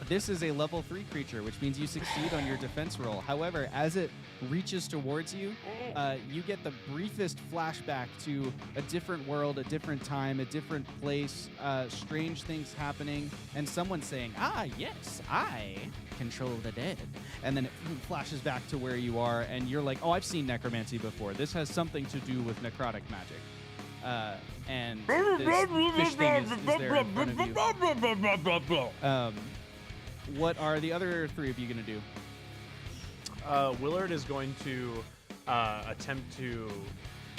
This is a level 3 creature, which means you succeed on your defense roll. However, as it reaches towards you, you get the briefest flashback to a different world, a different time, a different place, strange things happening, and someone saying, "Ah, yes, I control the dead." And then it flashes back to where you are, and you're like, "Oh, I've seen necromancy before. This has something to do with necrotic magic." And this fish thing is there in front of you. What are the other 3 of you going to do? Willard is going to attempt to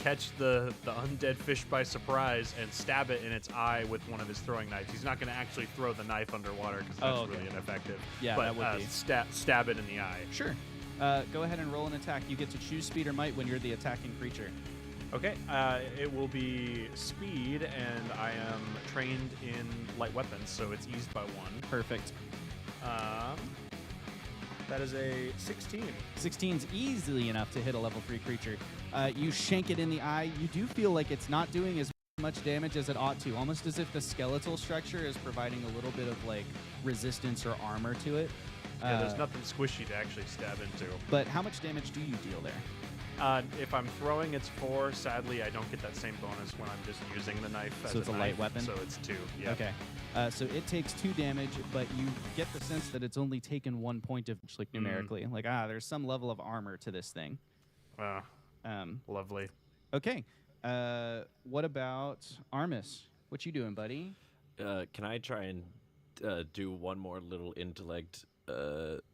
catch the undead fish by surprise and stab it in its eye with one of his throwing knives. He's not going to actually throw the knife underwater because that's Oh, okay. really ineffective. Yeah, but that would be. stab it in the eye. Sure. Go ahead and roll an attack. You get to choose speed or might when you're the attacking creature. Okay, it will be speed, and I am trained in light weapons, so it's eased by 1. Perfect. That is a 16. 16's easily enough to hit a level 3 creature. You shank it in the eye. You do feel like it's not doing as much damage as it ought to, almost as if the skeletal structure is providing a little bit of like resistance or armor to it. Yeah, there's nothing squishy to actually stab into. But how much damage do you deal there? If I'm throwing, it's 4. Sadly, I don't get that same bonus when I'm just using the knife as So it's a light knife, weapon? So it's 2. Yeah. Okay. So it takes 2 damage, but you get the sense that it's only taken 1 point of like numerically. Like, there's some level of armor to this thing. Lovely. Okay. What about Armis? What you doing, buddy? Can I try and do one more little intellect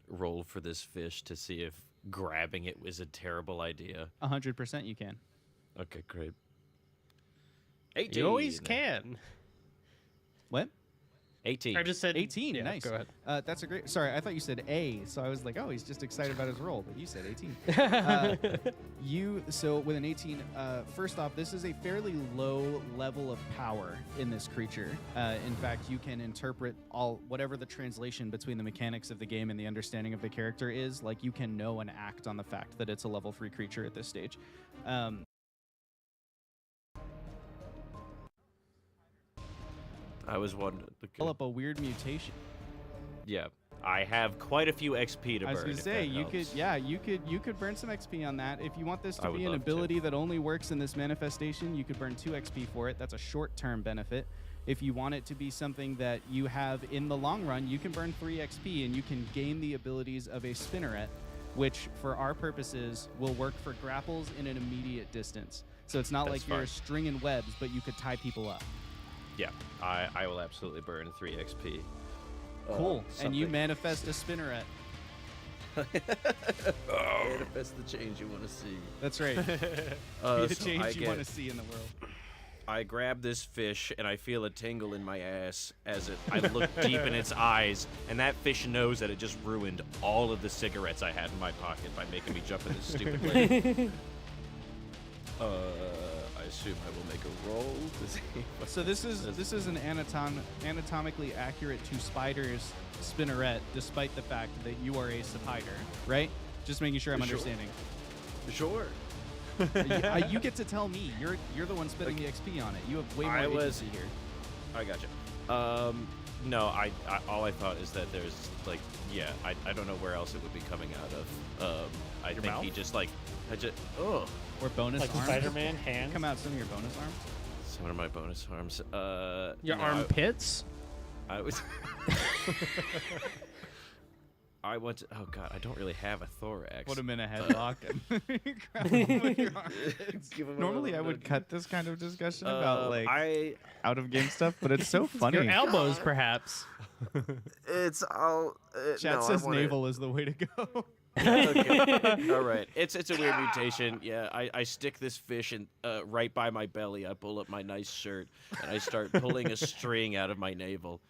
roll for this fish to see if grabbing it was a terrible idea? 100% you can. Okay, great. 18. You always can. What? 18. I just said 18. Yeah, Nice. Go ahead. That's a great. Sorry, I thought you said A, so I was like, oh, he's just excited about his roll, but you said 18. So with an 18, first off, this is a fairly low level of power in this creature. In fact, you can interpret whatever the translation between the mechanics of the game and the understanding of the character is. Like, you can know and act on the fact that it's a level 3 creature at this stage. I was wondering. Develop a weird mutation. Yeah, I have quite a few XP to burn. I was gonna if say that you helps. you could burn some XP on that. If you want this I to would be an love to. ability that only works in this manifestation, you could burn 2 XP for it. That's a short-term benefit. If you want it to be something that you have in the long run, you can burn 3 XP and you can gain the abilities of a spinneret, which for our purposes will work for grapples in an immediate distance. So it's not That's like you're fine. stringing webs, but you could tie people up. Yeah, I will absolutely burn 3 XP. Cool. And you something. manifest a spinneret. Manifest the change you want to see. That's right. Be the So change I you get- want to see in the world. I grab this fish and I feel a tingle in my ass as I look deep in its eyes, and that fish knows that it just ruined all of the cigarettes I had in my pocket by making me jump in this stupid lake. I assume I will make a roll to see what So this is an anatomically accurate to spiders spinneret, despite the fact that you are a spider, right? Just making sure I'm Sure. understanding. Sure. You get to tell me. You're the one spending the XP on it. You have way more I was- agency here. I gotcha. No, I all I thought is that there's like, yeah, I don't know where else it would be coming out of. I Your think mouth? he just like, oh, Or bonus Like arms. Spider-Man hands. Come out some of your bonus arms. some of my bonus arms. Your no, armpits? I was. I went to, oh god, I don't really have a thorax. Put him in a headlock and grab him with your arms. Give him a Normally, I little would bit- cut this kind of discussion about like I out of game stuff, but it's so funny. Your elbows, perhaps. it's all Chat says navel is the way to go. Okay. All right. It's a weird mutation. Yeah, I stick this fish in right by my belly. I pull up my nice shirt and I start pulling a string out of my navel.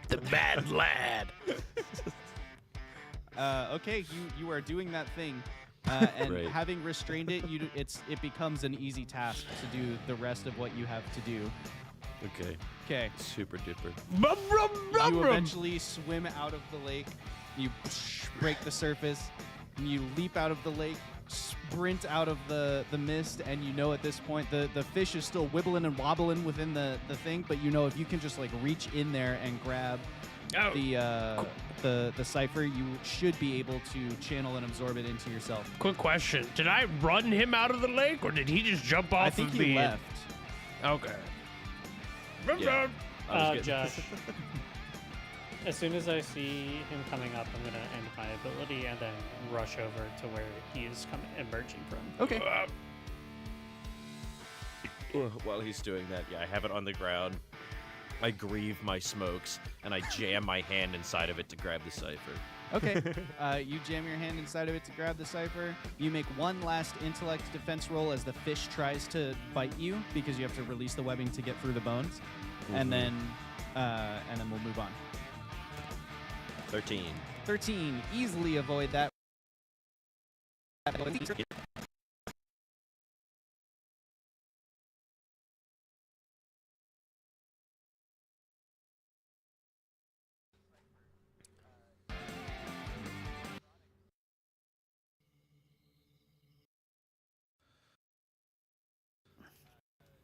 The bad lad. Okay, you are doing that thing, and Right. having restrained it, it becomes an easy task to do the rest of what you have to do. Okay. Okay. Super duper. You eventually swim out of the lake. You break the surface. And you leap out of the lake, sprint out of the mist, and you know at this point the fish is still wibbling and wobbling within the thing, but you know if you can just like reach in there and grab Oh, the cipher, you should be able to channel and absorb it into yourself. quick question. Did I run him out of the lake, or did he just jump off I think of he the... left. Okay. Yeah. I was gonna- Josh. As soon as I see him coming up, I'm gonna end my ability and then rush over to where he is emerging from. Okay. While he's doing that, yeah, I have it on the ground. I grieve my smokes, and I jam my hand inside of it to grab the cipher. Okay. You jam your hand inside of it to grab the cipher. You make one last intellect defense roll as the fish tries to bite you because you have to release the webbing to get through the bones, and then we'll move on. 13. 13. Easily avoid that.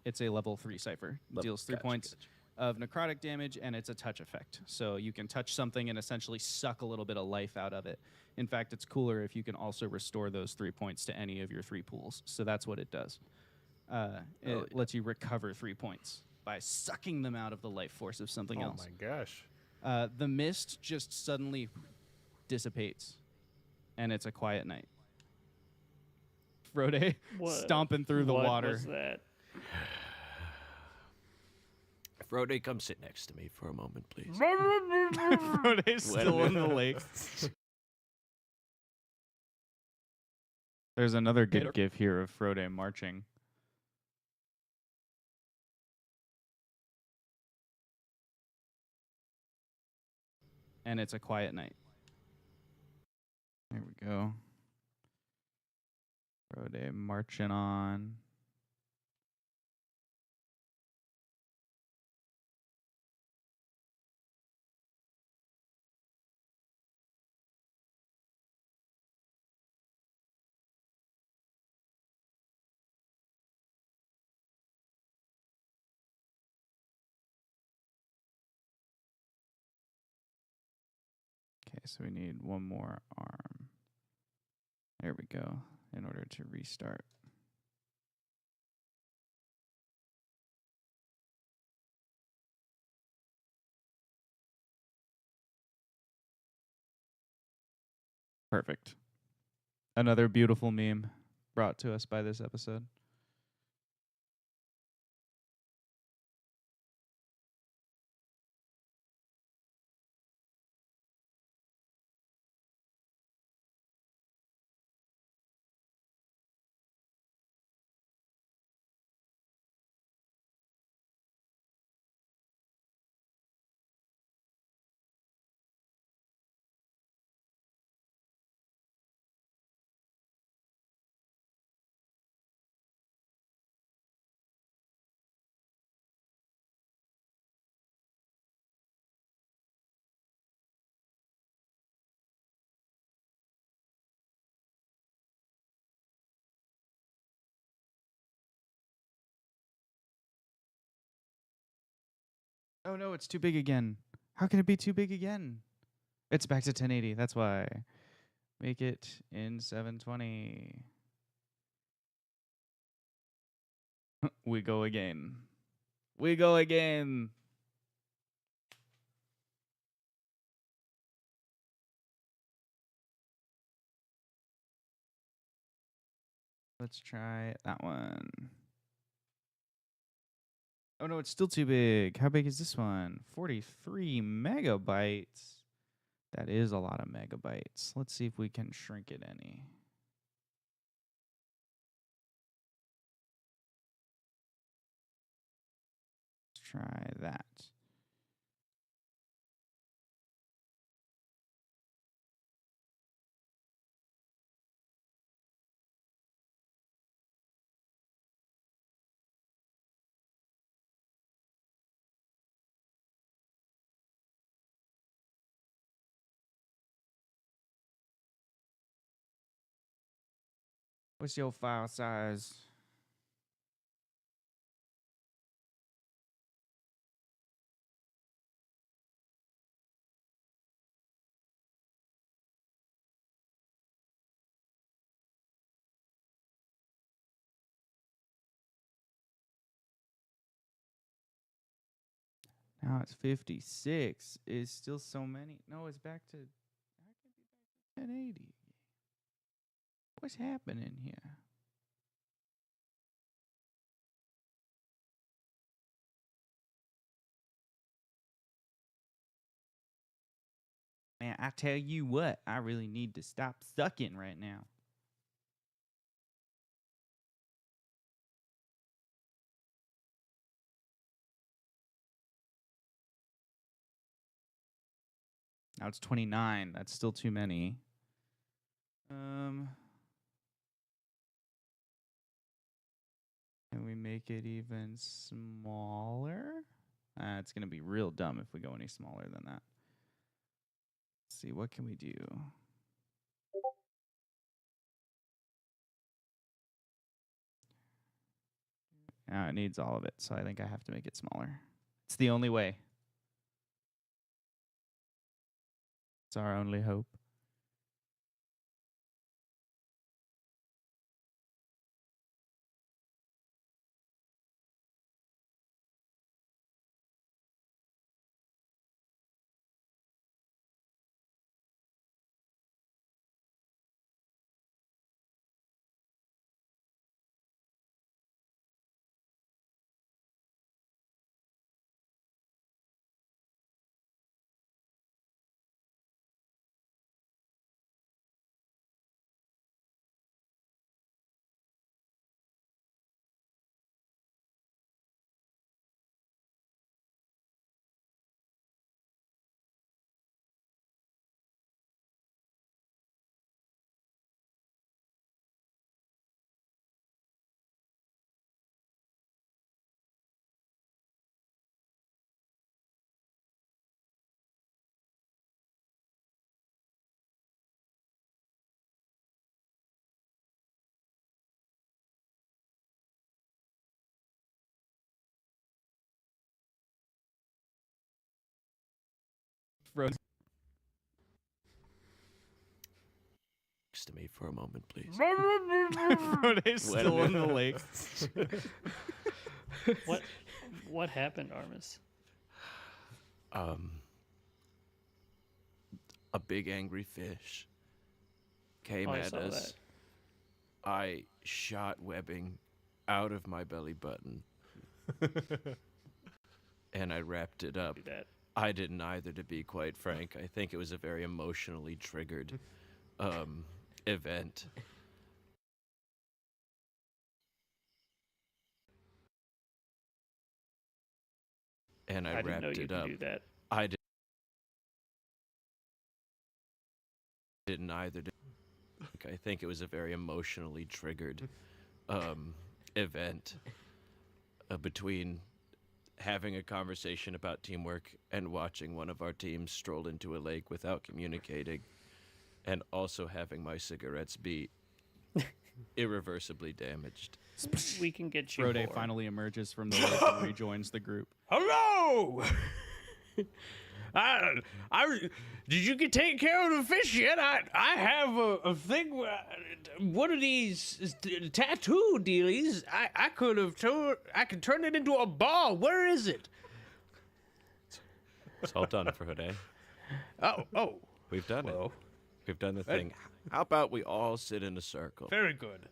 It's a level 3 cipher. Deals 3 points of necrotic damage, and it's a touch effect. So you can touch something and essentially suck a little bit of life out of it. In fact, it's cooler if you can also restore those 3 points to any of your 3 pools. So that's what it does. It lets you recover 3 points by sucking them out of the life force of something else. Oh my gosh. The mist just suddenly dissipates, and it's a quiet night. Frode stomping through the water. What was that? Frode, come sit next to me for a moment, please. Frode's still in the lake. There's another good gif here of Frode marching. And it's a quiet night. There we go. Frode marching on. Okay, so we need one more arm. There we go, in order to restart. Perfect. Another beautiful meme brought to us by this episode. Oh no, it's too big again. How can it be too big again? It's back to 1080, that's why. Make it in 720. We go again. We go again. Let's try that one. Oh no, it's still too big. How big is this one? 43 megabytes. That is a lot of megabytes. Let's see if we can shrink it any. Let's try that. What's your file size? Now it's 56. It's still so many. No, it's back to. How can it be back to 1080? What's happening here? man, I tell you what, I really need to stop sucking right now. Now it's 29. That's still too many. Can we make it even smaller? It's going to be real dumb if we go any smaller than that. Let's see, what can we do? It needs all of it, so I think I have to make it smaller. It's the only way. It's our only hope. Next to me for a moment, please. Frode's still in the lake. What happened, Armis? A big angry fish came I at saw us. that. I shot webbing out of my belly button. And I wrapped it up. Do that. I didn't either, to be quite frank. I think it was a very emotionally triggered event. And I didn't know wrapped you it could up. do that. I didn't either. I think it was a very emotionally triggered event between having a conversation about teamwork and watching one of our teams stroll into a lake without communicating, and also having my cigarettes be irreversibly damaged. We can get you Frode more. finally emerges from the lake and rejoins the group. Hello! Did you get taken care of the fish yet? I have a thing. One of these tattoo dealies. I could turn it into a ball. Where is it? It's all done for today. Oh, We've done it. well, We've done the thing. How about we all sit in a circle? very good.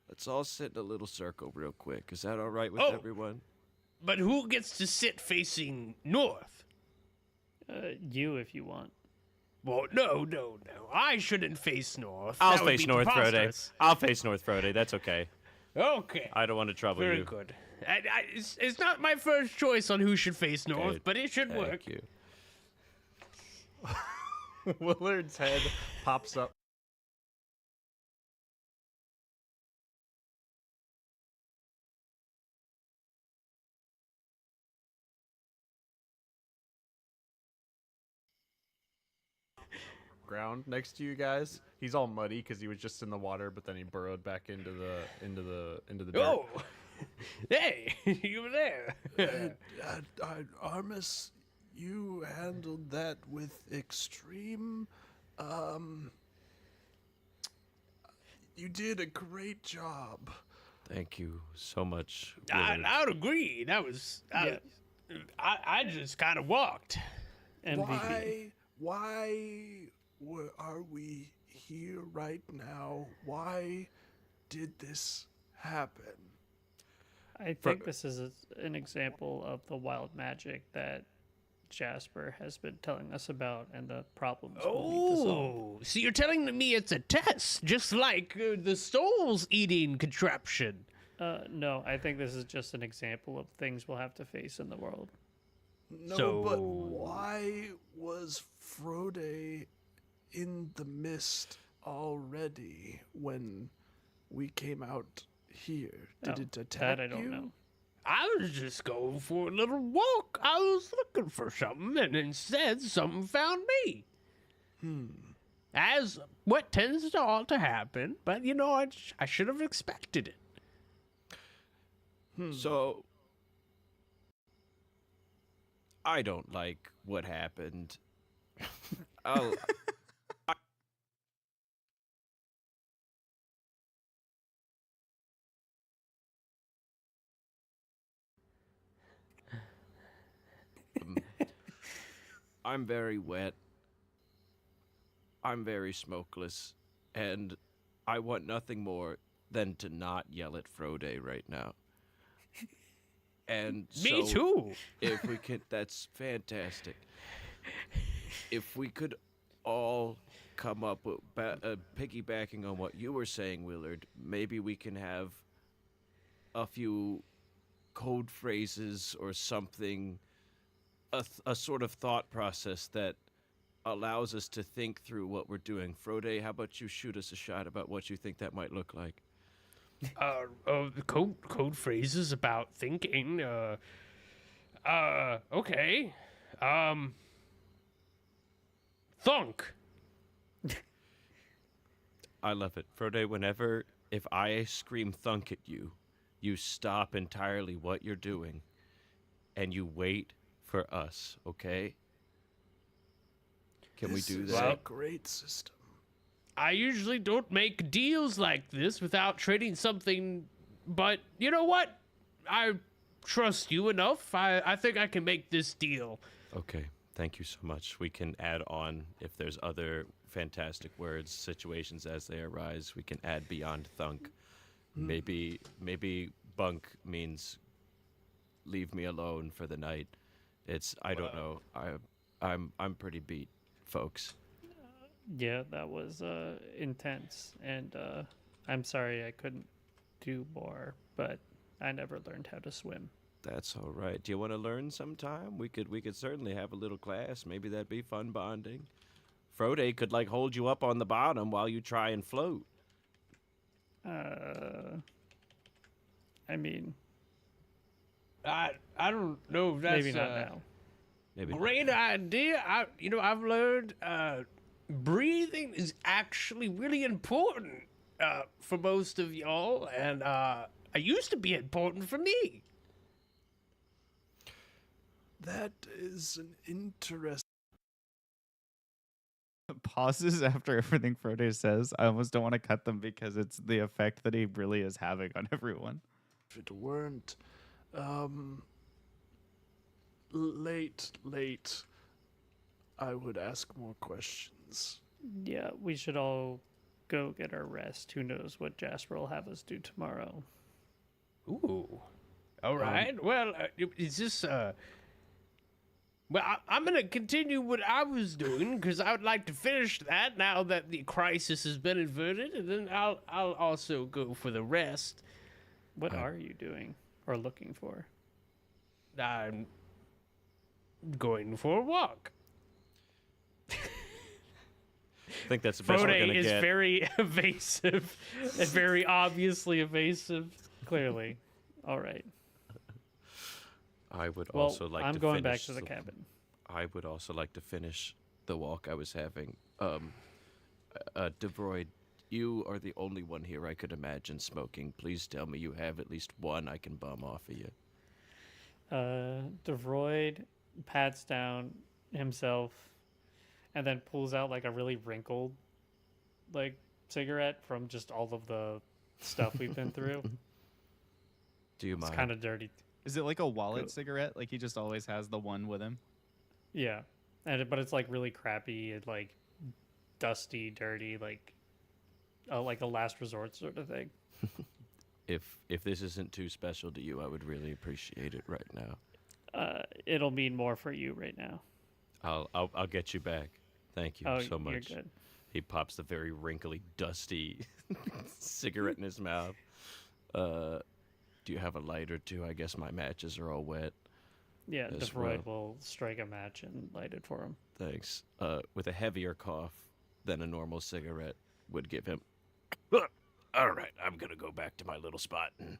Let's all sit in a little circle real quick. Is that all right with Oh. everyone? But who gets to sit facing north? You, if you want. Well, no. I shouldn't face north. I'll That would face be North Frode. preposterous. I'll face North Frode. That's okay. Okay. I don't want to trouble Very you. good. It's not my first choice on who should face north, Good. but it should work. Thank you. Willard's head pops up. Ground next to you guys. He's all muddy because he was just in the water, but then he burrowed back into the dirt. Oh, hey, you were there. Armis, you handled that with extreme. You did a great job. Thank you so much. I Willard. would agree. That was. I just kind of walked. MVP. Why are we here right now? Why did this happen? I think this is an example of the wild magic that Jasper has been telling us about and the problems we'll need to solve. Oh, so you're telling me it's a test, just like the souls eating contraption. No, I think this is just an example of things we'll have to face in the world. No, but So- why was Frode in the mist already when we came out here? Did Oh, it attack that I don't you? know. I was just going for a little walk. I was looking for something, and instead, something found me. As what tends to all to happen, but you know, I should have expected it. So I don't like what happened. I'll I'm very wet. I'm very smokeless, and I want nothing more than to not yell at Frode right now. And Me so too. if we could, that's fantastic. If we could all come up with piggybacking on what you were saying, Willard, maybe we can have a few code phrases or something, a sort of thought process that allows us to think through what we're doing. Frode, how about you shoot us a shot about what you think that might look like? Code phrases about thinking. Okay. Thunk. I love it. Frode, if I scream thunk at you, you stop entirely what you're doing and you wait for us, okay? Can we do This that? is a great system. I usually don't make deals like this without trading something, but you know what? I trust you enough. I think I can make this deal. Okay, thank you so much. We can add on if there's other fantastic words, situations as they arise. We can add beyond thunk. Maybe bunk means leave me alone for the night. I don't know. I'm pretty beat, folks. Yeah, that was intense, and I'm sorry I couldn't do more, but I never learned how to swim. That's all right. Do you want to learn sometime? We could certainly have a little class. Maybe that'd be fun bonding. Frode could hold you up on the bottom while you try and float. I mean, I don't know if that's maybe not a now. Maybe not. great idea. I've learned breathing is actually really important for most of y'all, and it used to be important for me. That is an interesting. Pauses after everything Frode says. I almost don't want to cut them because it's the effect that he really is having on everyone. If it weren't late, I would ask more questions. Yeah, we should all go get our rest. Who knows what Jasper will have us do tomorrow? Ooh. All right. Well, is this well, I'm gonna continue what I was doing because I would like to finish that now that the crisis has been averted, and then I'll also go for the rest. What are you doing or looking for? I'm going for a walk. I think that's the best Frode we're gonna is get. very evasive, and very obviously evasive. Clearly. All right. I would Well, also like I'm to going back finish to the cabin. I would also like to finish the walk I was having. DeVroid, you are the only one here I could imagine smoking. Please tell me you have at least one I can bum off of you. DeVroid pats down himself and then pulls out a really wrinkled cigarette from just all of the stuff we've been through. Do you It's mind? kind of dirty. Is it like a wallet Go. cigarette? Like he just always has the one with him? Yeah. But it's really crappy and dusty, dirty, like a last resort sort of thing. If this isn't too special to you, I would really appreciate it right now. it'll mean more for you right now. I'll get you back. Thank you Oh, so much. you're good. He pops the very wrinkly, dusty cigarette in his mouth. Do you have a lighter too? I guess my matches are all wet. Yeah, As DeFreud well. will strike a match and light it for him. Thanks. With a heavier cough than a normal cigarette would give him. All right, I'm gonna go back to my little spot and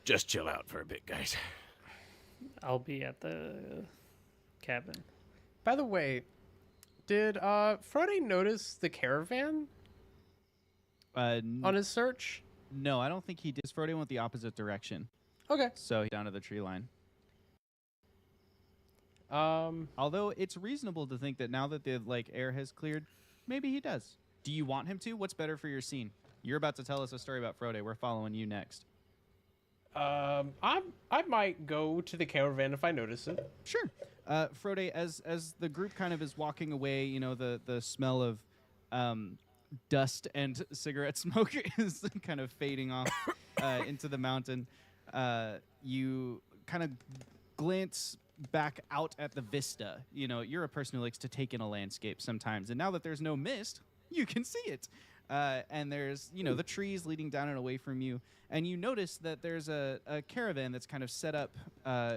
just chill out for a bit, guys. I'll be at the cabin. By the way, did Frode notice the caravan on his search? No, I don't think he did. Frode went the opposite direction, Okay. so down to the tree line. Um, Although it's reasonable to think that now that the air has cleared, maybe he does. Do you want him to? What's better for your scene? You're about to tell us a story about Frode. We're following you next. I might go to the caravan if I notice it. Sure. Frode, as the group kind of is walking away, you know, the smell of dust and cigarette smoke is kind of fading off into the mountain. You kind of glance back out at the vista. You know, you're a person who likes to take in a landscape sometimes, and now that there's no mist, you can see it. And there's, you know, the trees leading down and away from you. And you notice that there's a caravan that's kind of set up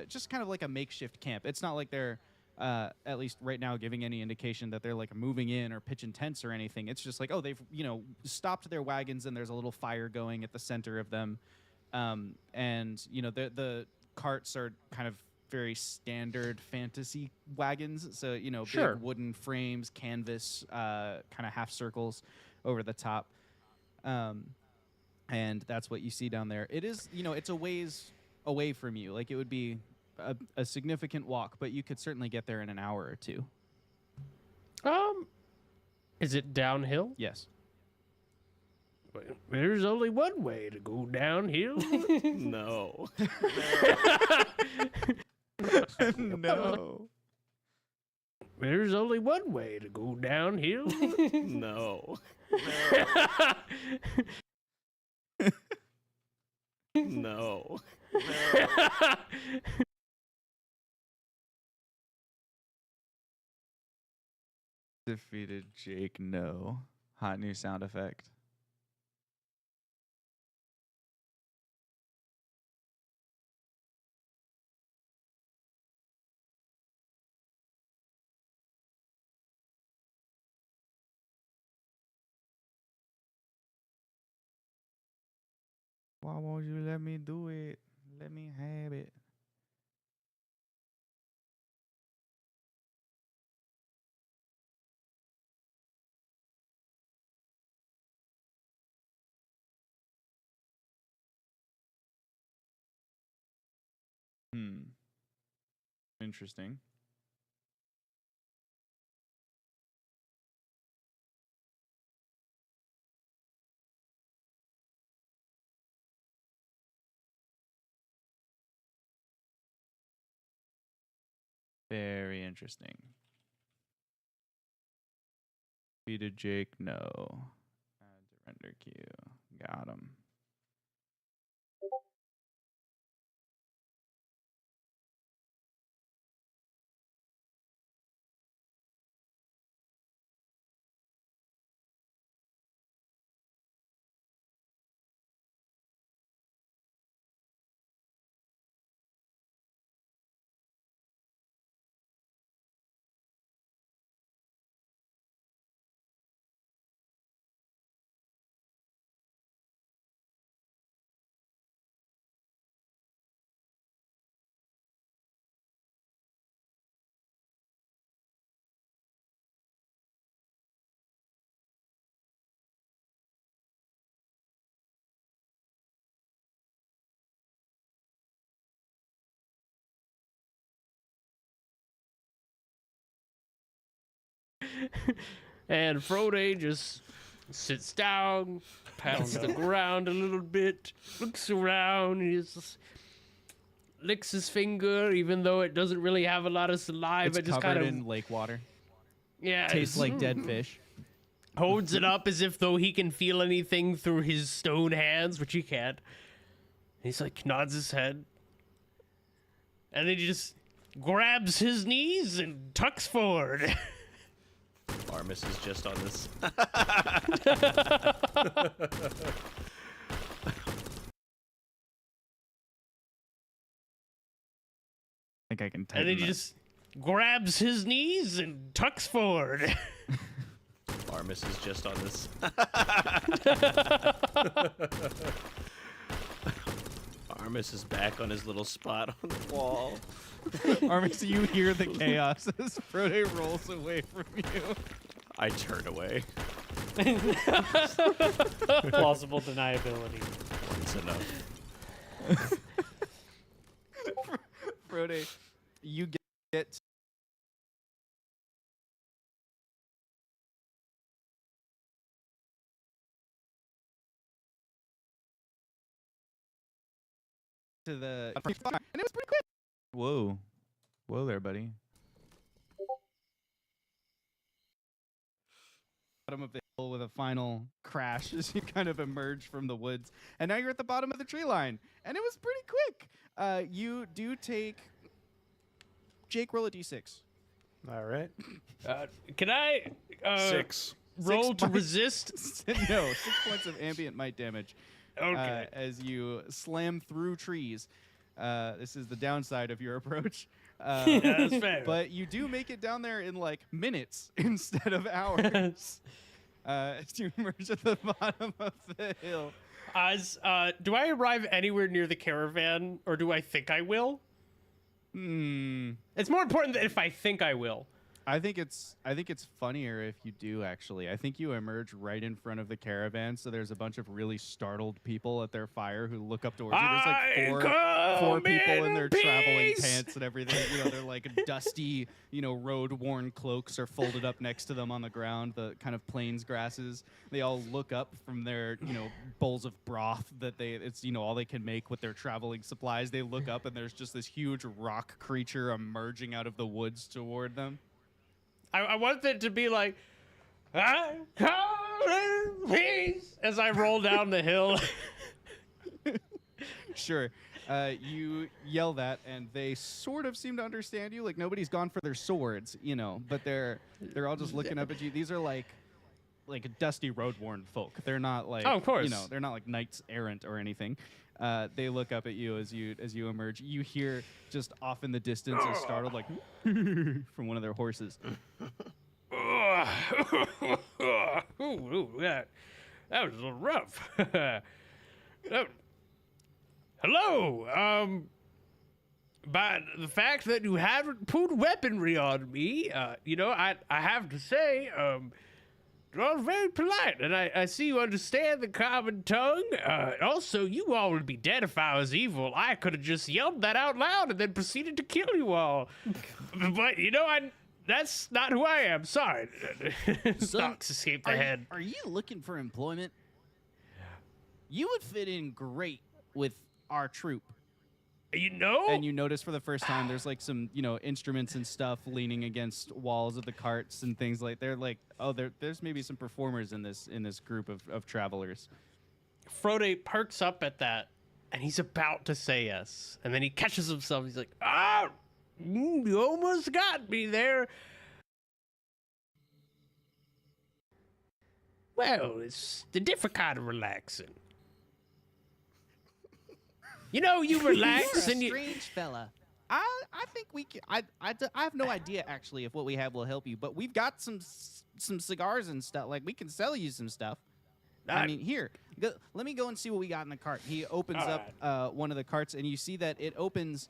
just kind of like a makeshift camp. It's not like they're, at least right now, giving any indication that they're like moving in or pitching tents or anything. It's just like, oh, they've, you know, stopped their wagons and there's a little fire going at the center of them. And, you know, the carts are kind of very standard fantasy wagons. So, you know, Sure. big wooden frames, canvas, kind of half circles over the top. And that's what you see down there. It is, you know, it's a ways away from you. Like, it would be a significant walk, but you could certainly get there in an hour or two. Is it downhill? Yes. There's only one way to go downhill. No. No. There's only one way to go downhill. No. No. Defeated Jake, no. Hot new sound effect. Why won't you let me do it? Let me have it. Interesting. Very interesting. Defeated Jake, no. Add to render queue. Got him. And Frode just sits down, pats the ground a little bit, looks around, and he just licks his finger, even though it doesn't really have a lot of saliva. It's Just covered kind of, in lake water. yeah, Tastes like dead fish. holds it up as if though he can feel anything through his stone hands, which he can't. He's like nods his head. And then he just grabs his knees and tucks forward. Armis is just on this. I think I can And tighten then he that. just grabs his knees and tucks forward. Armis is just on this. Armis is back on his little spot on the wall. Armix, you hear the chaos as Frode rolls away from you. I turn away. Plausible deniability. Once enough. Frode, you get to the and it was pretty quick. Whoa. Whoa there, buddy. Bottom of the hill with a final crash as you kind of emerge from the woods. And now you're at the bottom of the tree line. And it was pretty quick. You do take Jake, roll a d6. All right. Can I 6. roll 6 to points. resist? No, 6 points of ambient might damage. Okay. As you slam through trees. This is the downside of your approach. Yeah, that's fair. But you do make it down there in like minutes instead of hours. As you emerge at the bottom of the hill. Do I arrive anywhere near the caravan, or do I think I will? It's more important that if I think I will. I think it's funnier if you do actually. I think you emerge right in front of the caravan, so there's a bunch of really startled people at their fire who look up towards you. There's like four people in their traveling pants and everything. You know, they're like dusty, road-worn cloaks are folded up next to them on the ground, the kind of plains grasses. They all look up from their, bowls of broth that it's all they can make with their traveling supplies. They look up and there's just this huge rock creature emerging out of the woods toward them. I want it to be like, I call in peace as I roll down the hill. Sure. You yell that, and they sort of seem to understand you. Like nobody's gone for their swords, but they're all just looking up at you. These are like dusty road-worn folk. They're not like, oh, of course, they're not like knights errant or anything. They look up at you as you emerge. You hear just off in the distance a startled like from one of their horses. Ooh, that was a little rough. Hello. By the fact that you haven't pulled weaponry on me, I have to say, you're all very polite, and I see you understand the common tongue. Also, you all would be dead if I was evil. I could have just yelled that out loud and then proceeded to kill you all. But, that's not who I am. Sorry. Knocks escaped the head. Are you looking for employment? You would fit in great with our troop. And you notice for the first time there's like some, instruments and stuff leaning against walls of the carts and things like they're like, oh, there's maybe some performers in this group of travelers. Frode perks up at that, and he's about to say yes. And then he catches himself. He's like, you almost got me there. Well, it's a different kind of relaxing. You relax You're and a you... strange fella. I think we can. I have no idea actually if what we have will help you, but we've got some cigars and stuff. Like we can sell you some stuff. I mean, here, let me go and see what we got in the cart. He opens up one of the carts, and you see that it opens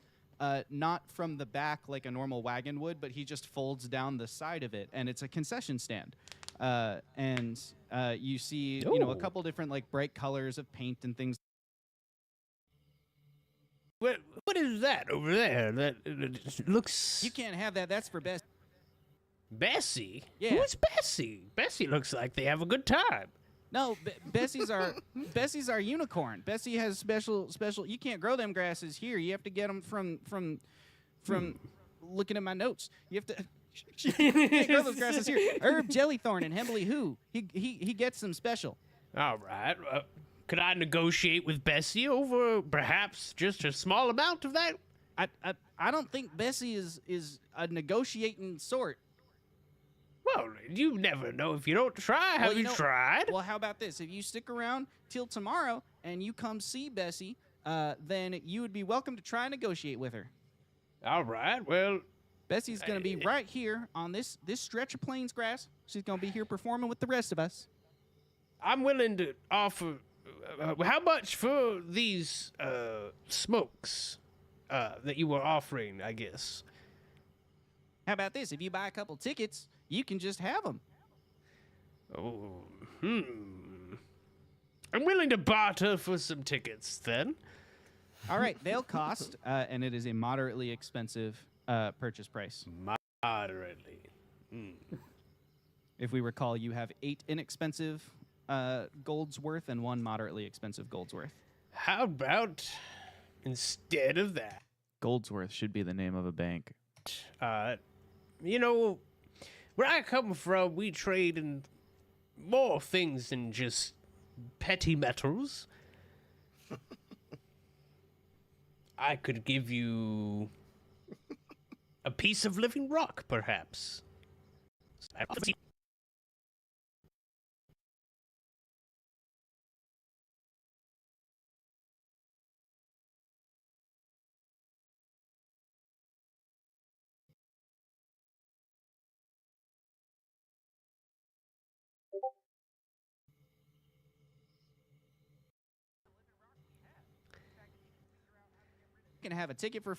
not from the back like a normal wagon would, but he just folds down the side of it, and it's a concession stand. And you see, a couple different like bright colors of paint and things. What is that over there? That it looks... You can't have that. That's for Bessie. Bessie? Yeah. Who's Bessie? Bessie looks like they have a good time. No, Bessie's our unicorn. Bessie has special. You can't grow them grasses here. You have to get them from looking at my notes. You have to. You can't grow those grasses here. Herb Jellythorn and Hembley Who. He gets them special. All right. Could I negotiate with Bessie over perhaps just a small amount of that? I don't think Bessie is a negotiating sort. Well, you never know if you don't try. Have you tried? Well, how about this? If you stick around till tomorrow and you come see Bessie, then you would be welcome to try and negotiate with her. All right. Well, Bessie's going to be right here on this stretch of plains grass. She's going to be here performing with the rest of us. I'm willing to offer. How much for these smokes that you were offering? I guess. How about this? If you buy a couple tickets, you can just have them. Oh, I'm willing to barter for some tickets then. All right, they'll cost, and it is a moderately expensive purchase price. Moderately. If we recall, you have 8 inexpensive gold's worth and 1 moderately expensive gold's worth. How about instead of that? Goldsworth should be the name of a bank. You know, where I come from, we trade in more things than just petty metals. I could give you a piece of living rock, perhaps. Can have a ticket for.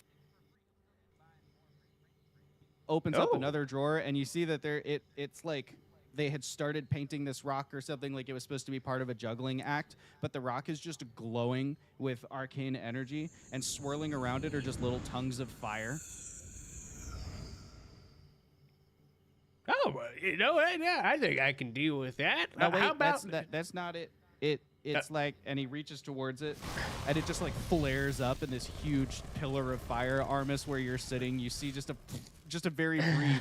Opens up Oh. another drawer, and you see that it's like they had started painting this rock or something, like it was supposed to be part of a juggling act, but the rock is just glowing with arcane energy, and swirling around it are just little tongues of fire. Oh, well, you know what? Yeah, I think I can deal with that. No, wait, How about that's not it. It's like, and he reaches towards it, and it just like flares up in this huge pillar of fire. Armis, where you're sitting, you see just a very brief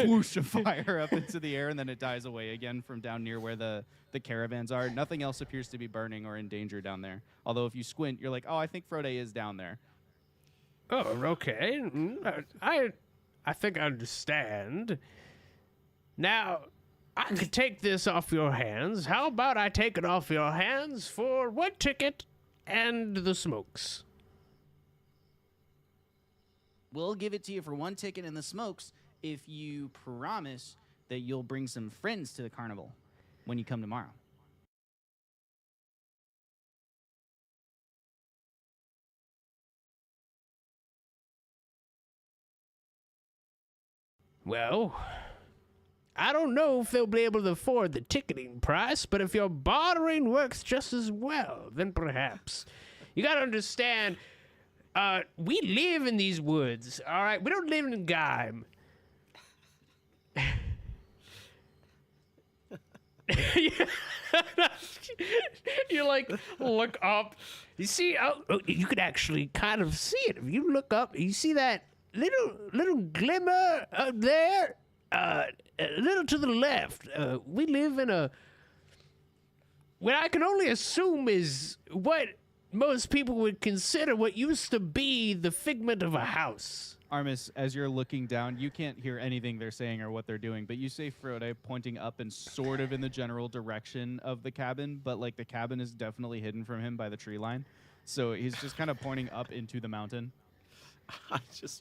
whoosh of fire up into the air, and then it dies away again from down near where the caravans are. Nothing else appears to be burning or in danger down there. Although if you squint, you're like, oh, I think Frode is down there. Oh, okay. I think I understand. Now, I could take this off your hands. How about I take it off your hands for 1 ticket and the smokes? We'll give it to you for 1 ticket and the smokes if you promise that you'll bring some friends to the carnival when you come tomorrow. Well, I don't know if they'll be able to afford the ticketing price, but if your bartering works just as well, then perhaps. You gotta understand, we live in these woods, all right? We don't live in Gaim. You like look up. You see, you could actually kind of see it if you look up. You see that little glimmer up there, a little to the left. We live in what I can only assume is what most people would consider what used to be the figment of a house. Armis, as you're looking down, you can't hear anything they're saying or what they're doing, but you see Frode pointing up and sort of in the general direction of the cabin, but like the cabin is definitely hidden from him by the tree line. So he's just kind of pointing up into the mountain.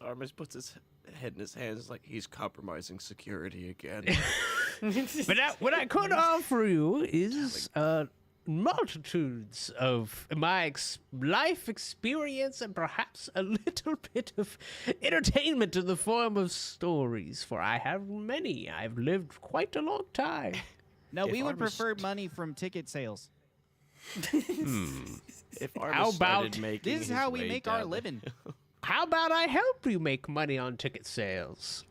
Armis puts his head in his hands like he's compromising security again. But what I could offer you is multitudes of my life experience and perhaps a little bit of entertainment in the form of stories, for I have many. I've lived quite a long time. No, If we would Armis- prefer money from ticket sales. If Armis How started about- making This is his how we way make our down the living. How about I help you make money on ticket sales?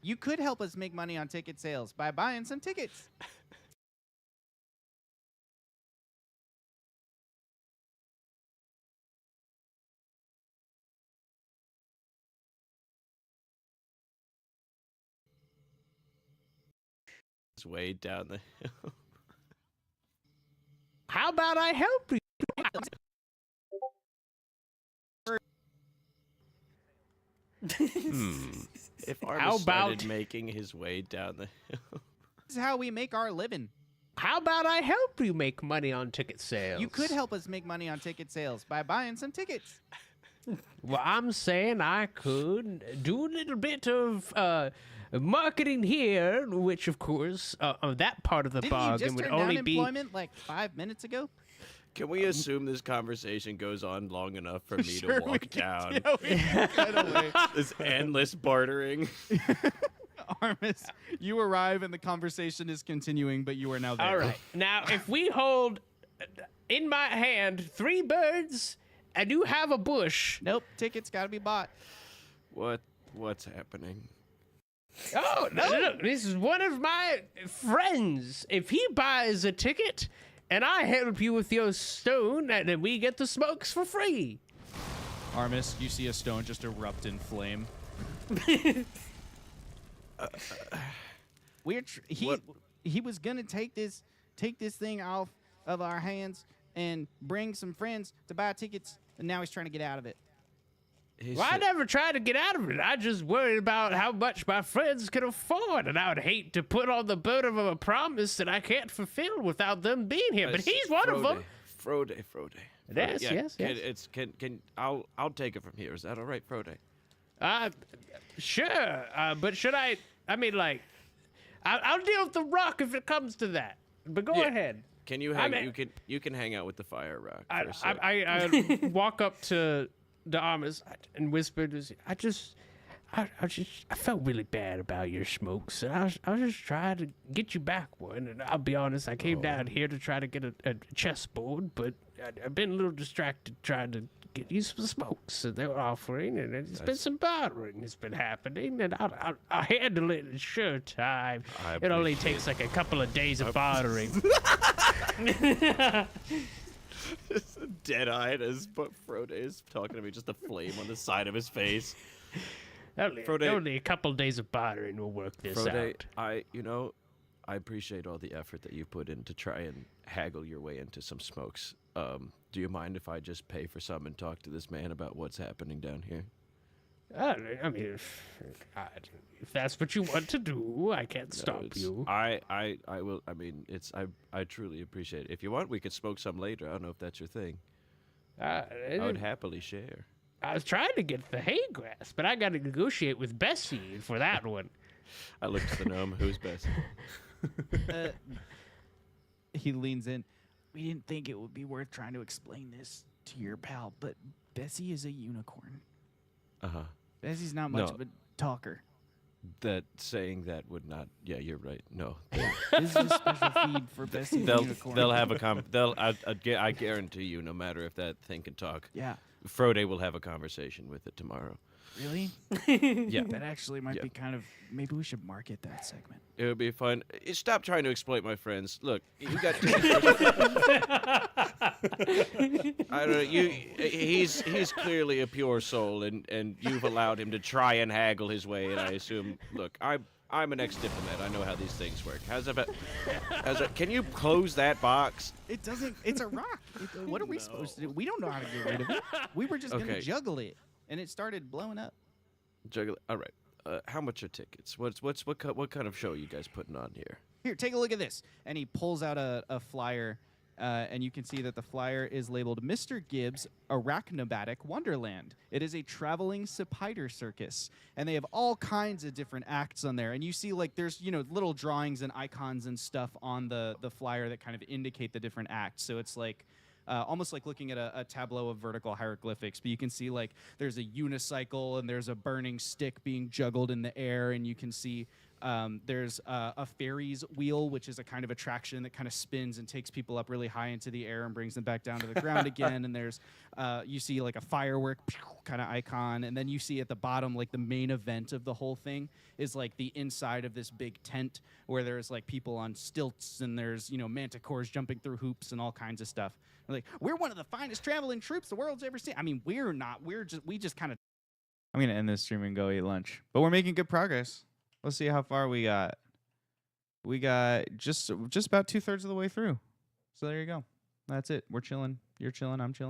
You could help us make money on ticket sales by buying some tickets. his way down the hill. How about I help you? If How Armis started about- making his way down the hill. This is how we make our living. How about I help you make money on ticket sales? You could help us make money on ticket sales by buying some tickets. Well, I'm saying I could do a little bit of marketing here, which, of course, that part of the Didn't you bargain just would turn only down be. employment like 5 minutes ago? Can we assume this conversation goes on long enough for me Sure, to we walk can- down yeah, we can cut away. this endless bartering? Armis, you arrive and the conversation is continuing, but you are now there. All right. Now, if we hold in my hand 3 birds and you have a bush. Nope, tickets got to be bought. What's happening? Oh, no, look, this is one of my friends. If he buys a ticket and I help you with your stone, then we get the smokes for free. Armis, you see a stone just erupt in flame. He was gonna take this thing off of our hands and bring some friends to buy tickets, and now he's trying to get out of it. Well, I never tried to get out of it. I just worried about how much my friends could afford, and I would hate to put on the burden of a promise that I can't fulfill without them being here. But he's one of them. Frode. Yes, Yeah, yes, yes. I'll take it from here. Is that all right, Frode? Sure. But should I? I mean, like, I'll deal with the rock if it comes to that. But go Yeah. ahead. Can you you can hang out with the fire rock for a sec. I walk up to the Armis and whisper, I felt really bad about your smokes, and I was just trying to get you back one. And I'll be honest, I came down here to try to get a chessboard, but I've been a little distracted trying to get you some smokes that they were offering, and it's been some bartering that's been happening, and I'll handle it in sure time. I It only appreciate takes like a couple of days of bartering. Dead-eyed as Frode is talking to me, just a flame on the side of his face. Only a couple of days of bartering will work this Frode, out. I appreciate all the effort that you put in to try and haggle your way into some smokes. Do you mind if I just pay for some and talk to this man about what's happening down here? I mean, if that's what you want to do, I can't stop you. I will. I mean, I truly appreciate it. If you want, we could smoke some later. I don't know if that's your thing. I would happily share. I was trying to get the hay grass, but I got to negotiate with Bessie for that one. I looked at the gnome. Who's best? He leans in. We didn't think it would be worth trying to explain this to your pal, but Bessie is a unicorn. Uh-huh. Bessie's not much No. of a talker. That saying that would not. Yeah, you're right. No, This is a special feed for Bessie the unicorn. they'll have a I guarantee you, no matter if that thing can talk, Yeah. Frode will have a conversation with it tomorrow. Really? Yeah, That actually might Yeah. be kind of. Maybe we should market that segment. it would be fun. Stop trying to exploit my friends. Look, you got. I don't know. He's clearly a pure soul, and you've allowed him to try and haggle his way. And I assume, look, I'm an ex-diplomat. I know how these things work. Can you close that box? It doesn't. It's a rock. What are we supposed to do? We don't know how to get rid of it. We were just gonna Okay. juggle it, and it started blowing up. Juggle. All right. How much are tickets? What kind of show are you guys putting on here? Here, take a look at this. And he pulls out a flyer, and you can see that the flyer is labeled Mr. Gibbs Arachnobatic Wonderland. It is a traveling spider circus, and they have all kinds of different acts on there. And you see, like, there's little drawings and icons and stuff on the flyer that kind of indicate the different acts. So it's like. Almost like looking at a tableau of vertical hieroglyphics, but you can see like there's a unicycle and there's a burning stick being juggled in the air, and you can see there's a Ferris wheel, which is a kind of attraction that kind of spins and takes people up really high into the air and brings them back down to the ground again. And there's you see like a firework kind of icon, and then you see at the bottom like the main event of the whole thing is like the inside of this big tent where there's like people on stilts and there's manticores jumping through hoops and all kinds of stuff. Like, we're one of the finest traveling troops the world's ever seen. I mean, we're not. We just kind of. I'm gonna end this stream and go eat lunch, but we're making good progress. Let's see how far we got. We got just about 2/3 of the way through. So there you go. That's it. We're chilling. You're chilling. I'm chilling.